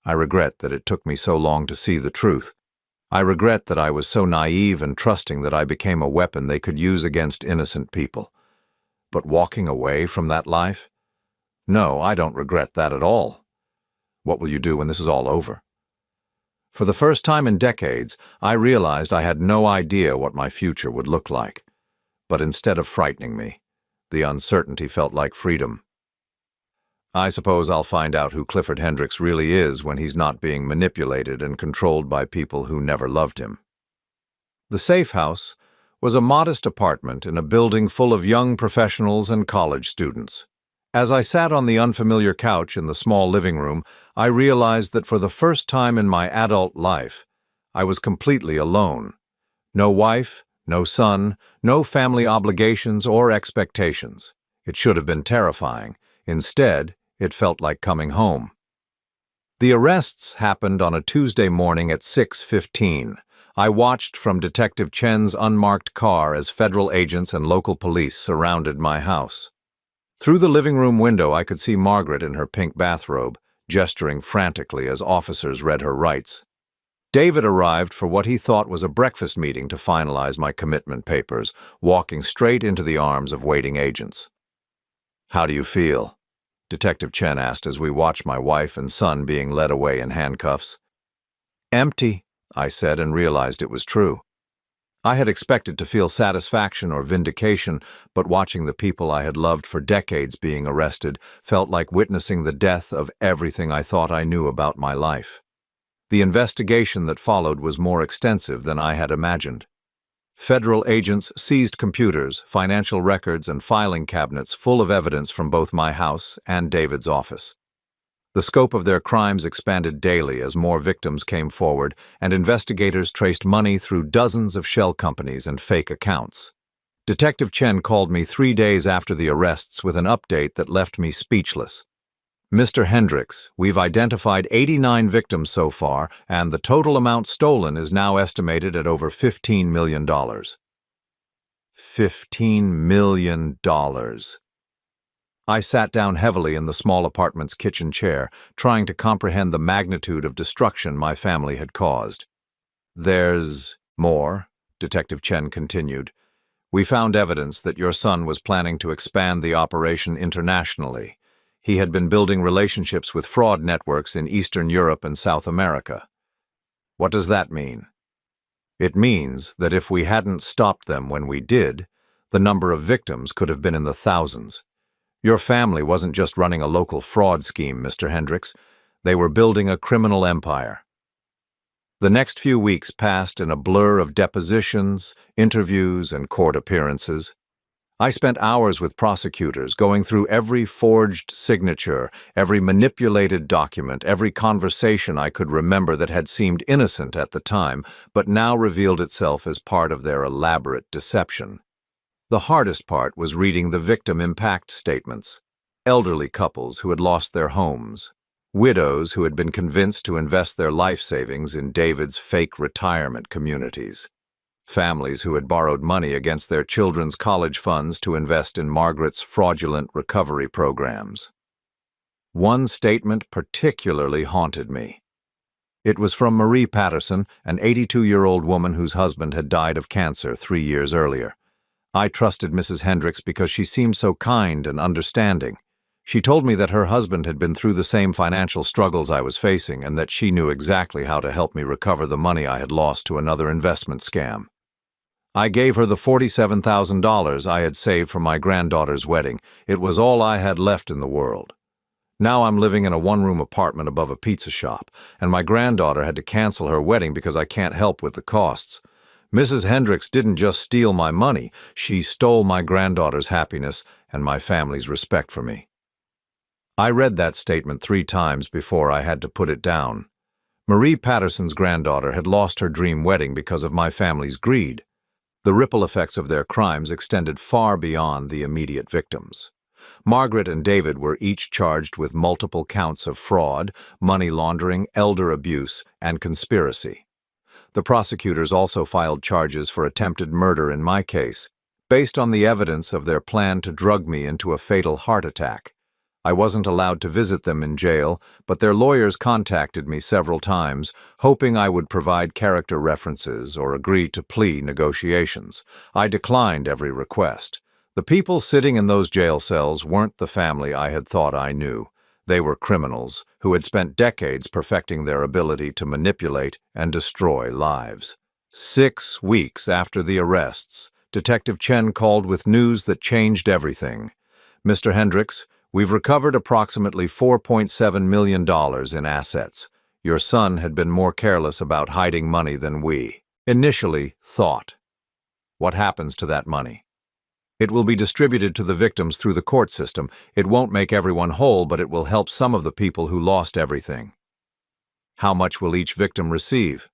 A: I regret that it took me so long to see the truth. I regret that I was so naive and trusting that I became a weapon they could use against innocent people. But walking away from that life? No, I don't regret that at all. What will you do when this is all over? For the first time in decades, I realized I had no idea what my future would look like. But instead of frightening me, the uncertainty felt like freedom. I suppose I'll find out who Clifford Hendricks really is when he's not being manipulated and controlled by people who never loved him. The safe house was a modest apartment in a building full of young professionals and college students. As I sat on the unfamiliar couch in the small living room, I realized that for the first time in my adult life, I was completely alone. No wife, no son, no family obligations or expectations. It should have been terrifying. Instead, it felt like coming home. The arrests happened on a Tuesday morning at 6:15. I watched from Detective Chen's unmarked car as federal agents and local police surrounded my house. Through the living room window, I could see Margaret in her pink bathrobe, gesturing frantically as officers read her rights. David arrived for what he thought was a breakfast meeting to finalize my commitment papers, walking straight into the arms of waiting agents. "How do you feel?" Detective Chen asked as we watched my wife and son being led away in handcuffs. "Empty," I said, and realized it was true. I had expected to feel satisfaction or vindication, but watching the people I had loved for decades being arrested felt like witnessing the death of everything I thought I knew about my life. The investigation that followed was more extensive than I had imagined. Federal agents seized computers, financial records, and filing cabinets full of evidence from both my house and David's office. The scope of their crimes expanded daily as more victims came forward, and investigators traced money through dozens of shell companies and fake accounts. Detective Chen called me 3 days after the arrests with an update that left me speechless. "Mr. Hendricks, we've identified 89 victims so far, and the total amount stolen is now estimated at over $15 million. $15 million. I sat down heavily in the small apartment's kitchen chair, trying to comprehend the magnitude of destruction my family had caused. There's more, Detective Chen continued. We found evidence that your son was planning to expand the operation internationally. He had been building relationships with fraud networks in Eastern Europe and South America. What does that mean? It means that if we hadn't stopped them when we did, the number of victims could have been in the thousands. Your family wasn't just running a local fraud scheme, Mr. Hendricks. They were building a criminal empire. The next few weeks passed in a blur of depositions, interviews, and court appearances. I spent hours with prosecutors going through every forged signature, every manipulated document, every conversation I could remember that had seemed innocent at the time, but now revealed itself as part of their elaborate deception. The hardest part was reading the victim impact statements. Elderly couples who had lost their homes. Widows who had been convinced to invest their life savings in David's fake retirement communities. Families who had borrowed money against their children's college funds to invest in Margaret's fraudulent recovery programs. One statement particularly haunted me. It was from Marie Patterson, an 82-year-old woman whose husband had died of cancer 3 years earlier. I trusted Mrs. Hendricks because she seemed so kind and understanding. She told me that her husband had been through the same financial struggles I was facing and that she knew exactly how to help me recover the money I had lost to another investment scam. I gave her the $47,000 I had saved for my granddaughter's wedding. It was all I had left in the world. Now I'm living in a one-room apartment above a pizza shop, and my granddaughter had to cancel her wedding because I can't help with the costs. Mrs. Hendricks didn't just steal my money, she stole my granddaughter's happiness and my family's respect for me. I read that statement 3 times before I had to put it down. Marie Patterson's granddaughter had lost her dream wedding because of my family's greed. The ripple effects of their crimes extended far beyond the immediate victims. Margaret and David were each charged with multiple counts of fraud, money laundering, elder abuse, and conspiracy. The prosecutors also filed charges for attempted murder in my case, based on the evidence of their plan to drug me into a fatal heart attack. I wasn't allowed to visit them in jail, but their lawyers contacted me several times, hoping I would provide character references or agree to plea negotiations. I declined every request. The people sitting in those jail cells weren't the family I had thought I knew. They were criminals who had spent decades perfecting their ability to manipulate and destroy lives. 6 weeks after the arrests, Detective Chen called with news that changed everything. Mr. Hendricks, we've recovered approximately $4.7 million in assets. Your son had been more careless about hiding money than we initially thought. What happens to that money? It will be distributed to the victims through the court system. It won't make everyone whole, but it will help some of the people who lost everything. How much will each victim receive?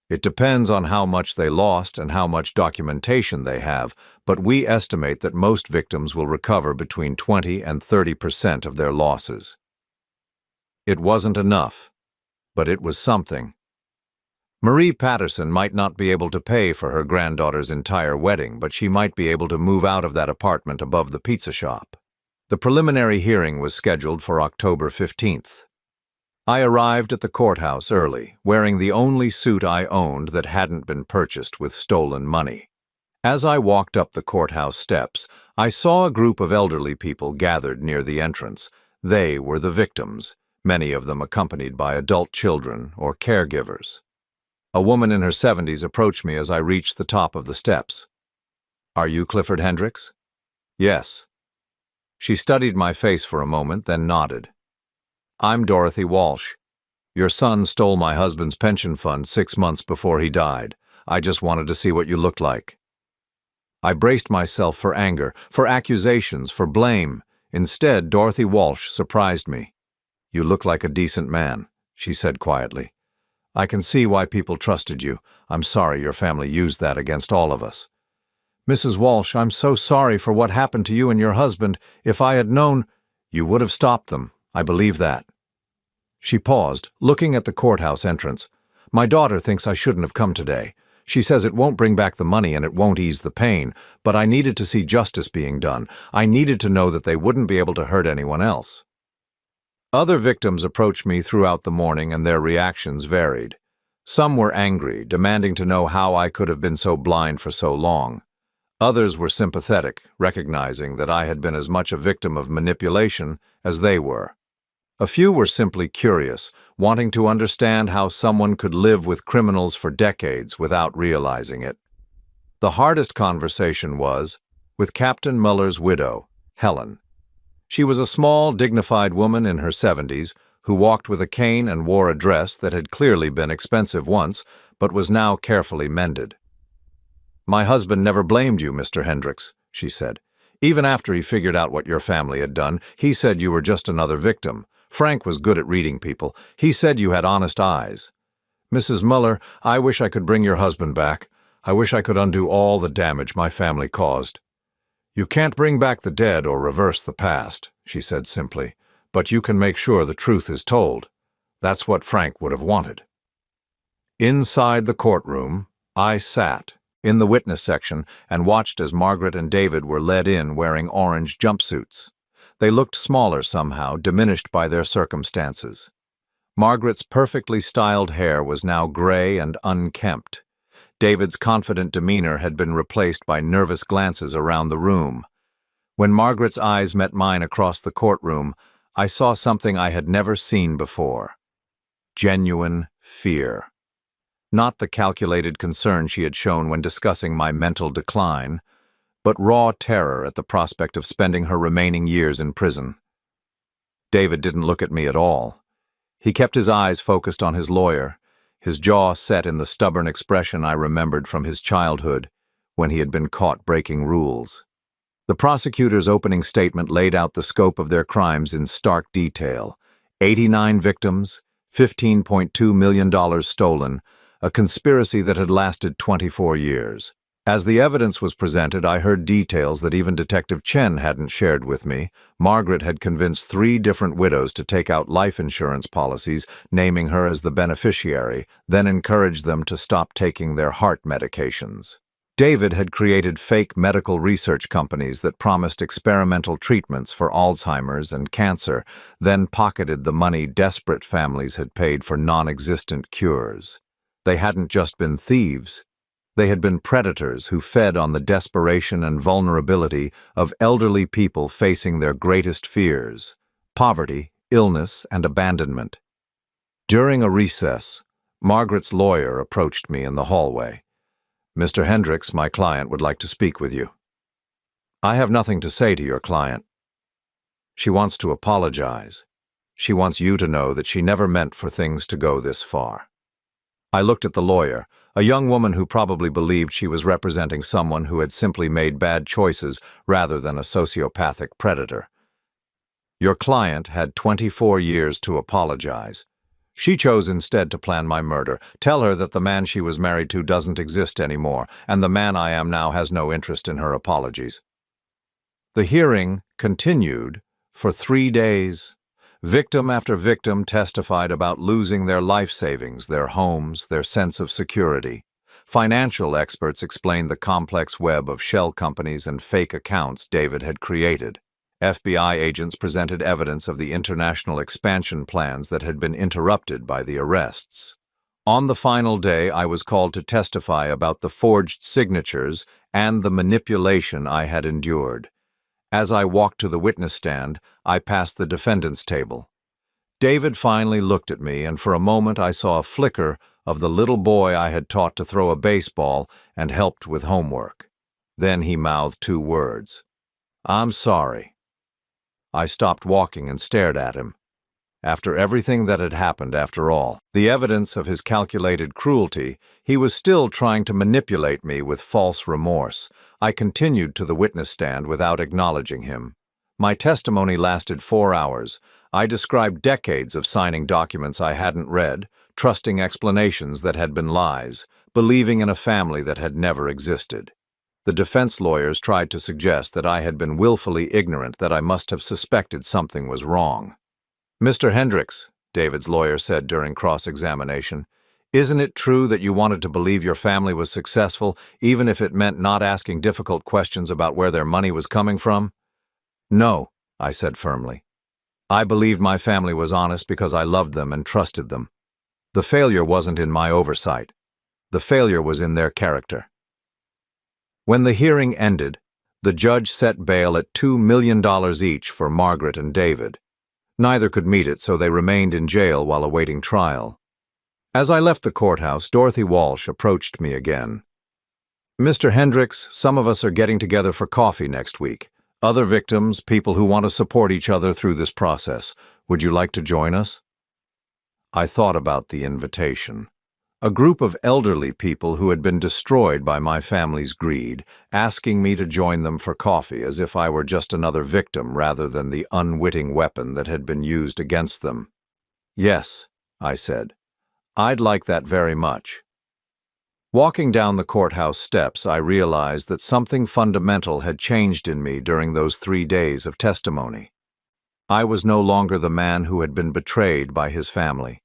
A: It depends on how much they lost and how much documentation they have, but we estimate that most victims will recover between 20 and 30% of their losses. It wasn't enough, but it was something. Marie Patterson might not be able to pay for her granddaughter's entire wedding, but she might be able to move out of that apartment above the pizza shop. The preliminary hearing was scheduled for October 15th. I arrived at the courthouse early, wearing the only suit I owned that hadn't been purchased with stolen money. As I walked up the courthouse steps, I saw a group of elderly people gathered near the entrance. They were the victims, many of them accompanied by adult children or caregivers. A woman in her 70s approached me as I reached the top of the steps. "Are you Clifford Hendricks?" "Yes." She studied my face for a moment, then nodded. "I'm Dorothy Walsh. Your son stole my husband's pension fund 6 months before he died. I just wanted to see what you looked like." I braced myself for anger, for accusations, for blame. Instead, Dorothy Walsh surprised me. "You look like a decent man," she said quietly. "I can see why people trusted you. I'm sorry your family used that against all of us." "Mrs. Walsh, I'm so sorry for what happened to you and your husband. If I had known—" "You would have stopped them. I believe that." She paused, looking at the courthouse entrance. "My daughter thinks I shouldn't have come today. She says it won't bring back the money and it won't ease the pain, but I needed to see justice being done. I needed to know that they wouldn't be able to hurt anyone else." Other victims approached me throughout the morning and their reactions varied. Some were angry, demanding to know how I could have been so blind for so long. Others were sympathetic, recognizing that I had been as much a victim of manipulation as they were. A few were simply curious, wanting to understand how someone could live with criminals for decades without realizing it. The hardest conversation was with Captain Muller's widow, Helen. She was a small, dignified woman in her 70s who walked with a cane and wore a dress that had clearly been expensive once, but was now carefully mended. "My husband never blamed you, Mr. Hendricks," she said. "Even after he figured out what your family had done, he said you were just another victim. Frank was good at reading people. He said you had honest eyes. Mrs. Muller, I wish I could bring your husband back. I wish I could undo all the damage my family caused." "You can't bring back the dead or reverse the past," she said simply, "but you can make sure the truth is told. That's what Frank would have wanted." Inside the courtroom, I sat in the witness section and watched as Margaret and David were led in wearing orange jumpsuits. They looked smaller somehow, diminished by their circumstances. Margaret's perfectly styled hair was now gray and unkempt. David's confident demeanor had been replaced by nervous glances around the room. When Margaret's eyes met mine across the courtroom, I saw something I had never seen before. Genuine fear. Not the calculated concern she had shown when discussing my mental decline, but raw terror at the prospect of spending her remaining years in prison. David didn't look at me at all. He kept his eyes focused on his lawyer, his jaw set in the stubborn expression I remembered from his childhood when he had been caught breaking rules. The prosecutor's opening statement laid out the scope of their crimes in stark detail. 89 victims, $15.2 million stolen, a conspiracy that had lasted 24 years. As the evidence was presented, I heard details that even Detective Chen hadn't shared with me. Margaret had convinced 3 different widows to take out life insurance policies, naming her as the beneficiary, then encouraged them to stop taking their heart medications. David had created fake medical research companies that promised experimental treatments for Alzheimer's and cancer, then pocketed the money desperate families had paid for non-existent cures. They hadn't just been thieves. They had been predators who fed on the desperation and vulnerability of elderly people facing their greatest fears: poverty, illness, and abandonment. During a recess, Margaret's lawyer approached me in the hallway. "Mr. Hendricks, my client, would like to speak with you." "I have nothing to say to your client. She wants to apologize. She wants you to know that she never meant for things to go this far." I looked at the lawyer, a young woman who probably believed she was representing someone who had simply made bad choices rather than a sociopathic predator. "Your client had 24 years to apologize. She chose instead to plan my murder. Tell her that the man she was married to doesn't exist anymore, and the man I am now has no interest in her apologies." The hearing continued for 3 days. Victim after victim testified about losing their life savings, their homes, their sense of security. Financial experts explained the complex web of shell companies and fake accounts David had created. FBI agents presented evidence of the international expansion plans that had been interrupted by the arrests. On the final day, I was called to testify about the forged signatures and the manipulation I had endured. As I walked to the witness stand, I passed the defendant's table. David finally looked at me, and for a moment I saw a flicker of the little boy I had taught to throw a baseball and helped with homework. Then he mouthed 2 words: "I'm sorry." I stopped walking and stared at him. After everything that had happened, after all, the evidence of his calculated cruelty, he was still trying to manipulate me with false remorse. I continued to the witness stand without acknowledging him. My testimony lasted 4 hours. I described decades of signing documents I hadn't read, trusting explanations that had been lies, believing in a family that had never existed. The defense lawyers tried to suggest that I had been willfully ignorant, that I must have suspected something was wrong. "Mr. Hendricks," David's lawyer said during cross-examination, "isn't it true that you wanted to believe your family was successful, even if it meant not asking difficult questions about where their money was coming from?" "No," I said firmly. "I believed my family was honest because I loved them and trusted them." The failure wasn't in my oversight. The failure was in their character. When the hearing ended, the judge set bail at $2 million each for Margaret and David. Neither could meet it, so they remained in jail while awaiting trial. As I left the courthouse, Dorothy Walsh approached me again. "Mr. Hendricks, some of us are getting together for coffee next week. Other victims, people who want to support each other through this process. Would you like to join us?" I thought about the invitation. A group of elderly people who had been destroyed by my family's greed, asking me to join them for coffee as if I were just another victim rather than the unwitting weapon that had been used against them. "Yes," I said. "I'd like that very much." Walking down the courthouse steps, I realized that something fundamental had changed in me during those 3 days of testimony. I was no longer the man who had been betrayed by his family.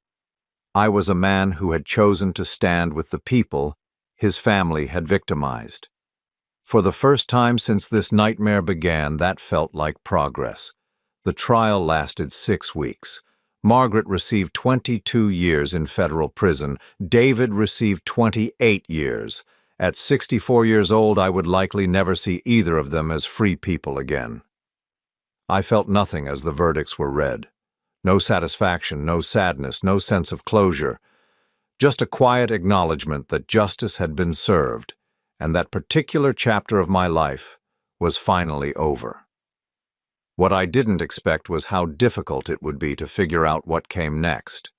A: I was a man who had chosen to stand with the people his family had victimized. For the first time since this nightmare began, that felt like progress. The trial lasted 6 weeks. Margaret received 22 years in federal prison. David received 28 years. At 64 years old, I would likely never see either of them as free people again. I felt nothing as the verdicts were read. No satisfaction, no sadness, no sense of closure. Just a quiet acknowledgement that justice had been served, and that particular chapter of my life was finally over. What I didn't expect was how difficult it would be to figure out what came next.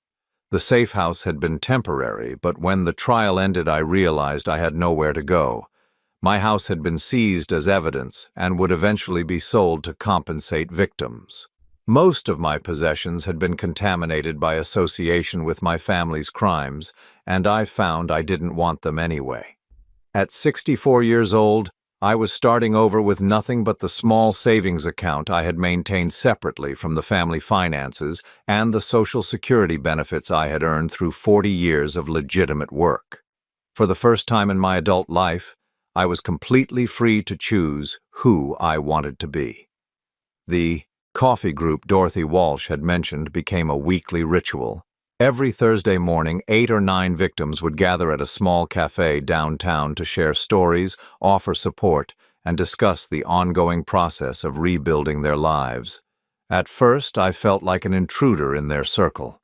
A: The safe house had been temporary, but when the trial ended, I realized I had nowhere to go. My house had been seized as evidence and would eventually be sold to compensate victims. Most of my possessions had been contaminated by association with my family's crimes, and I found I didn't want them anyway. At 64 years old, I was starting over with nothing but the small savings account I had maintained separately from the family finances and the Social Security benefits I had earned through 40 years of legitimate work. For the first time in my adult life, I was completely free to choose who I wanted to be. The coffee group Dorothy Walsh had mentioned became a weekly ritual. Every Thursday morning, 8 or 9 victims would gather at a small cafe downtown to share stories, offer support, and discuss the ongoing process of rebuilding their lives. At first, I felt like an intruder in their circle.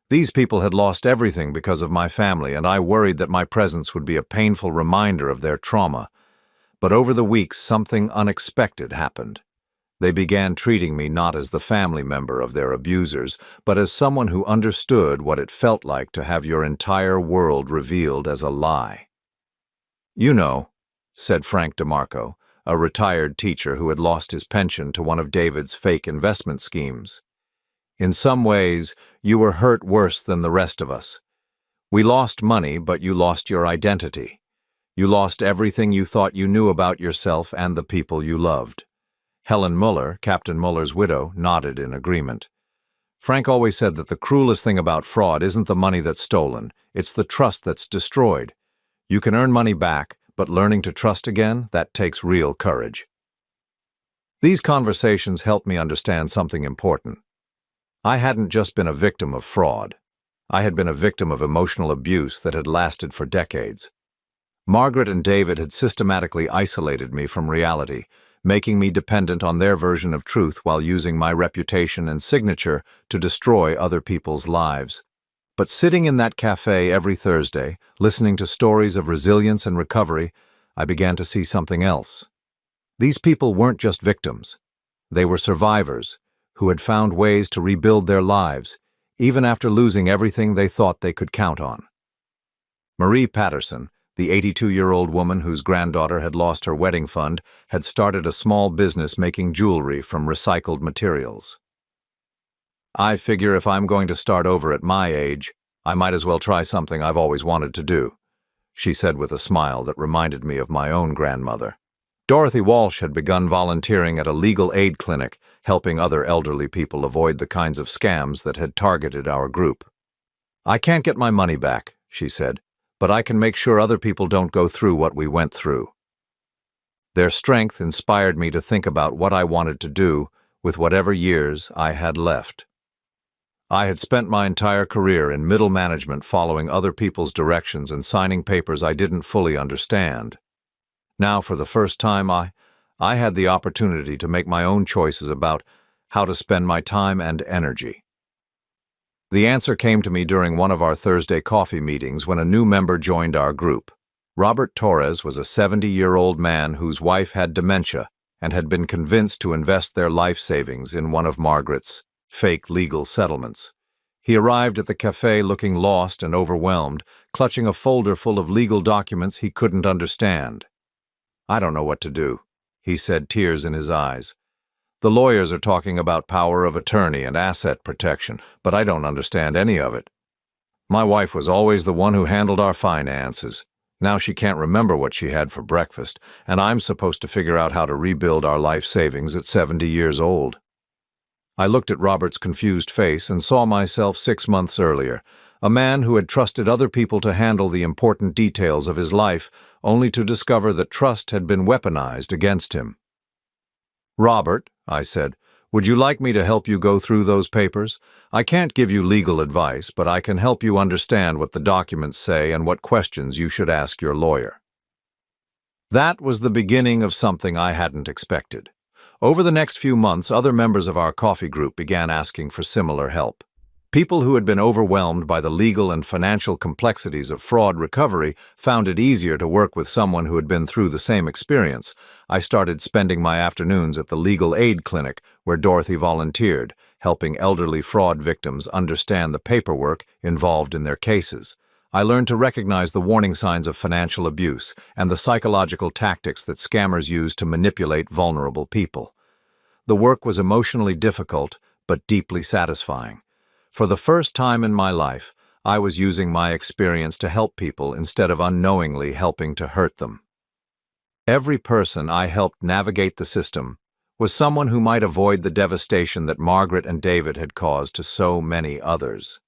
A: These people had lost everything because of my family, and I worried that my presence would be a painful reminder of their trauma. But over the weeks, something unexpected happened. They began treating me not as the family member of their abusers, but as someone who understood what it felt like to have your entire world revealed as a lie. "You know," said Frank DeMarco, a retired teacher who had lost his pension to one of David's fake investment schemes. "In some ways, you were hurt worse than the rest of us. We lost money, but you lost your identity. You lost everything you thought you knew about yourself and the people you loved." Helen Muller, Captain Muller's widow, nodded in agreement. "Frank always said that the cruelest thing about fraud isn't the money that's stolen, it's the trust that's destroyed. You can earn money back, but learning to trust again, that takes real courage." These conversations helped me understand something important. I hadn't just been a victim of fraud. I had been a victim of emotional abuse that had lasted for decades. Margaret and David had systematically isolated me from reality, making me dependent on their version of truth while using my reputation and signature to destroy other people's lives. But sitting in that cafe every Thursday, listening to stories of resilience and recovery, I began to see something else. These people weren't just victims. They were survivors who had found ways to rebuild their lives, even after losing everything they thought they could count on. Marie Patterson, the 82-year-old woman whose granddaughter had lost her wedding fund, had started a small business making jewelry from recycled materials. "I figure if I'm going to start over at my age, I might as well try something I've always wanted to do," she said with a smile that reminded me of my own grandmother. Dorothy Walsh had begun volunteering at a legal aid clinic, helping other elderly people avoid the kinds of scams that had targeted our group. "I can't get my money back," she said, "but I can make sure other people don't go through what we went through." Their strength inspired me to think about what I wanted to do with whatever years I had left. I had spent my entire career in middle management following other people's directions and signing papers I didn't fully understand. Now, for the first time, I had the opportunity to make my own choices about how to spend my time and energy. The answer came to me during one of our Thursday coffee meetings when a new member joined our group. Robert Torres was a 70-year-old man whose wife had dementia and had been convinced to invest their life savings in one of Margaret's fake legal settlements. He arrived at the cafe looking lost and overwhelmed, clutching a folder full of legal documents he couldn't understand. "I don't know what to do," he said, tears in his eyes. "The lawyers are talking about power of attorney and asset protection, but I don't understand any of it. My wife was always the one who handled our finances. Now she can't remember what she had for breakfast, and I'm supposed to figure out how to rebuild our life savings at 70 years old." I looked at Robert's confused face and saw myself 6 months earlier, a man who had trusted other people to handle the important details of his life, only to discover that trust had been weaponized against him. "Robert," I said, "would you like me to help you go through those papers? I can't give you legal advice, but I can help you understand what the documents say and what questions you should ask your lawyer." That was the beginning of something I hadn't expected. Over the next few months, other members of our coffee group began asking for similar help. People who had been overwhelmed by the legal and financial complexities of fraud recovery found it easier to work with someone who had been through the same experience. I started spending my afternoons at the legal aid clinic where Dorothy volunteered, helping elderly fraud victims understand the paperwork involved in their cases. I learned to recognize the warning signs of financial abuse and the psychological tactics that scammers use to manipulate vulnerable people. The work was emotionally difficult, but deeply satisfying. For the first time in my life, I was using my experience to help people instead of unknowingly helping to hurt them. Every person I helped navigate the system was someone who might avoid the devastation that Margaret and David had caused to so many others.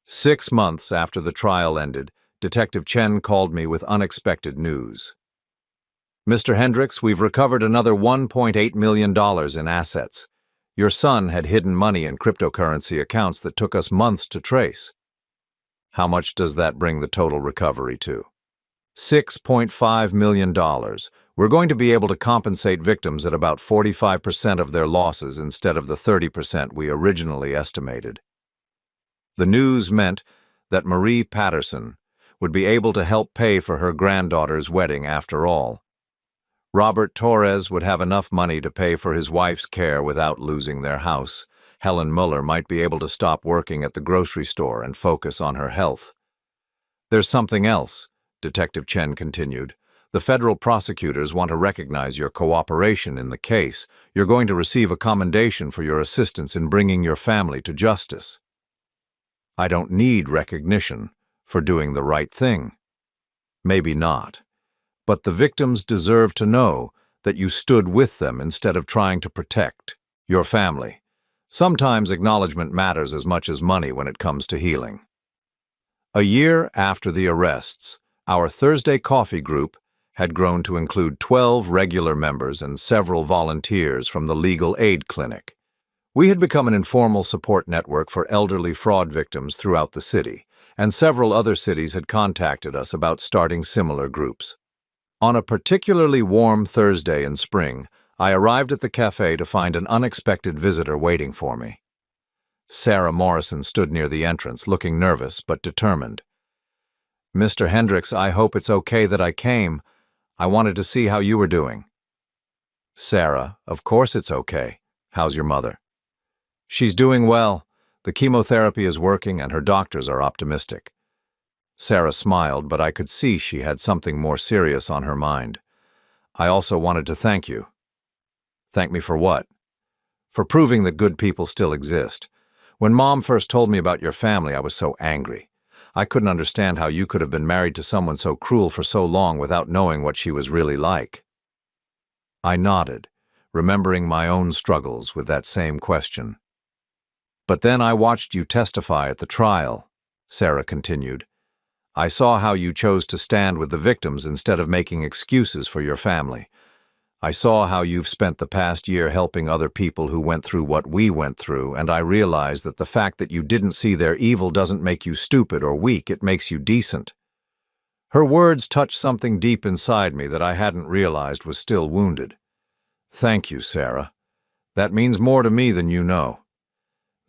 A: 6 months after the trial ended, Detective Chen called me with unexpected news. "Mr. Hendricks, we've recovered another $1.8 million in assets. Your son had hidden money in cryptocurrency accounts that took us months to trace." "How much does that bring the total recovery to?" $6.5 million. We're going to be able to compensate victims at about 45% of their losses instead of the 30% we originally estimated." The news meant that Marie Patterson would be able to help pay for her granddaughter's wedding after all. Robert Torres would have enough money to pay for his wife's care without losing their house. Helen Muller might be able to stop working at the grocery store and focus on her health. "There's something else," Detective Chen continued. "The federal prosecutors want to recognize your cooperation in the case. You're going to receive a commendation for your assistance in bringing your family to justice." "I don't need recognition for doing the right thing." "Maybe not. But the victims deserve to know that you stood with them instead of trying to protect your family. Sometimes acknowledgement matters as much as money when it comes to healing." A year after the arrests, our Thursday coffee group had grown to include 12 regular members and several volunteers from the legal aid clinic. We had become an informal support network for elderly fraud victims throughout the city, and several other cities had contacted us about starting similar groups. On a particularly warm Thursday in spring, I arrived at the cafe to find an unexpected visitor waiting for me. Sarah Morrison stood near the entrance, looking nervous but determined. "Mr. Hendricks, I hope it's okay that I came. I wanted to see how you were doing." "Sarah, of course it's okay. How's your mother?" "She's doing well. The chemotherapy is working and her doctors are optimistic." Sarah smiled, but I could see she had something more serious on her mind. "I also wanted to thank you." "Thank me for what?" "For proving that good people still exist. When Mom first told me about your family, I was so angry. I couldn't understand how you could have been married to someone so cruel for so long without knowing what she was really like." I nodded, remembering my own struggles with that same question. "But then I watched you testify at the trial," Sarah continued. "I saw how you chose to stand with the victims instead of making excuses for your family. I saw how you've spent the past year helping other people who went through what we went through, and I realized that the fact that you didn't see their evil doesn't make you stupid or weak, it makes you decent." Her words touched something deep inside me that I hadn't realized was still wounded. "Thank you, Sarah. That means more to me than you know.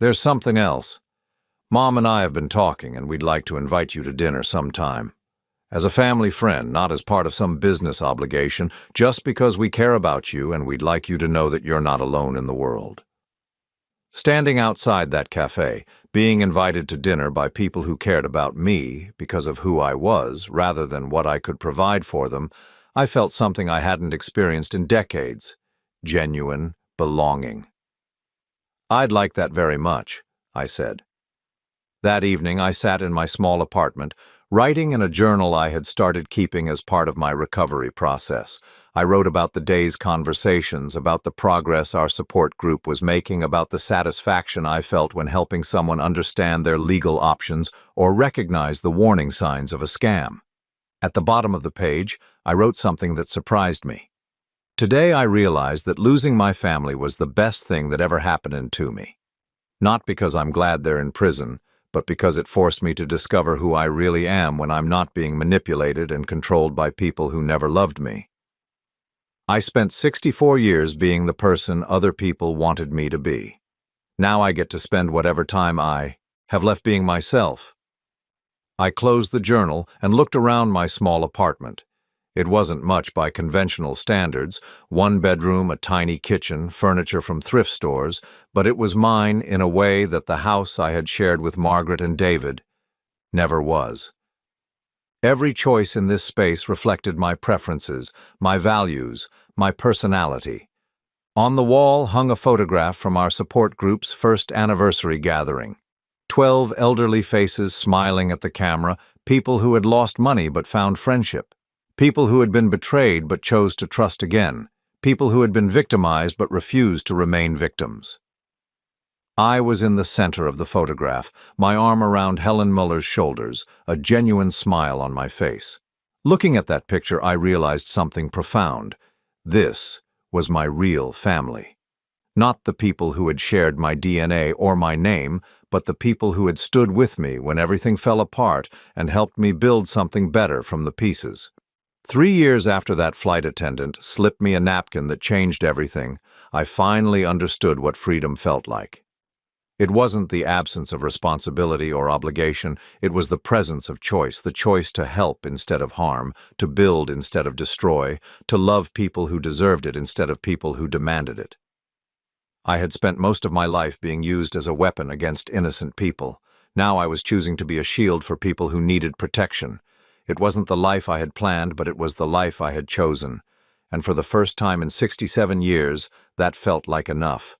A: There's something else. Mom and I have been talking, and we'd like to invite you to dinner sometime. As a family friend, not as part of some business obligation, just because we care about you and we'd like you to know that you're not alone in the world." Standing outside that cafe, being invited to dinner by people who cared about me because of who I was rather than what I could provide for them, I felt something I hadn't experienced in decades: genuine belonging. "I'd like that very much," I said. That evening, I sat in my small apartment, writing in a journal I had started keeping as part of my recovery process. I wrote about the day's conversations, about the progress our support group was making, about the satisfaction I felt when helping someone understand their legal options or recognize the warning signs of a scam. At the bottom of the page, I wrote something that surprised me. "Today I realized that losing my family was the best thing that ever happened to me. Not because I'm glad they're in prison, but because it forced me to discover who I really am when I'm not being manipulated and controlled by people who never loved me. I spent 64 years being the person other people wanted me to be. Now I get to spend whatever time I have left being myself." I closed the journal and looked around my small apartment. It wasn't much by conventional standards: one bedroom, a tiny kitchen, furniture from thrift stores, but it was mine in a way that the house I had shared with Margaret and David never was. Every choice in this space reflected my preferences, my values, my personality. On the wall hung a photograph from our support group's first anniversary gathering. 12 elderly faces smiling at the camera, people who had lost money but found friendship. People who had been betrayed but chose to trust again. People who had been victimized but refused to remain victims. I was in the center of the photograph, my arm around Helen Muller's shoulders, a genuine smile on my face. Looking at that picture, I realized something profound. This was my real family. Not the people who had shared my DNA or my name, but the people who had stood with me when everything fell apart and helped me build something better from the pieces. 3 years after that flight attendant slipped me a napkin that changed everything, I finally understood what freedom felt like. It wasn't the absence of responsibility or obligation, it was the presence of choice, the choice to help instead of harm, to build instead of destroy, to love people who deserved it instead of people who demanded it. I had spent most of my life being used as a weapon against innocent people. Now I was choosing to be a shield for people who needed protection. It wasn't the life I had planned, but it was the life I had chosen. And for the first time in 67 years, that felt like enough.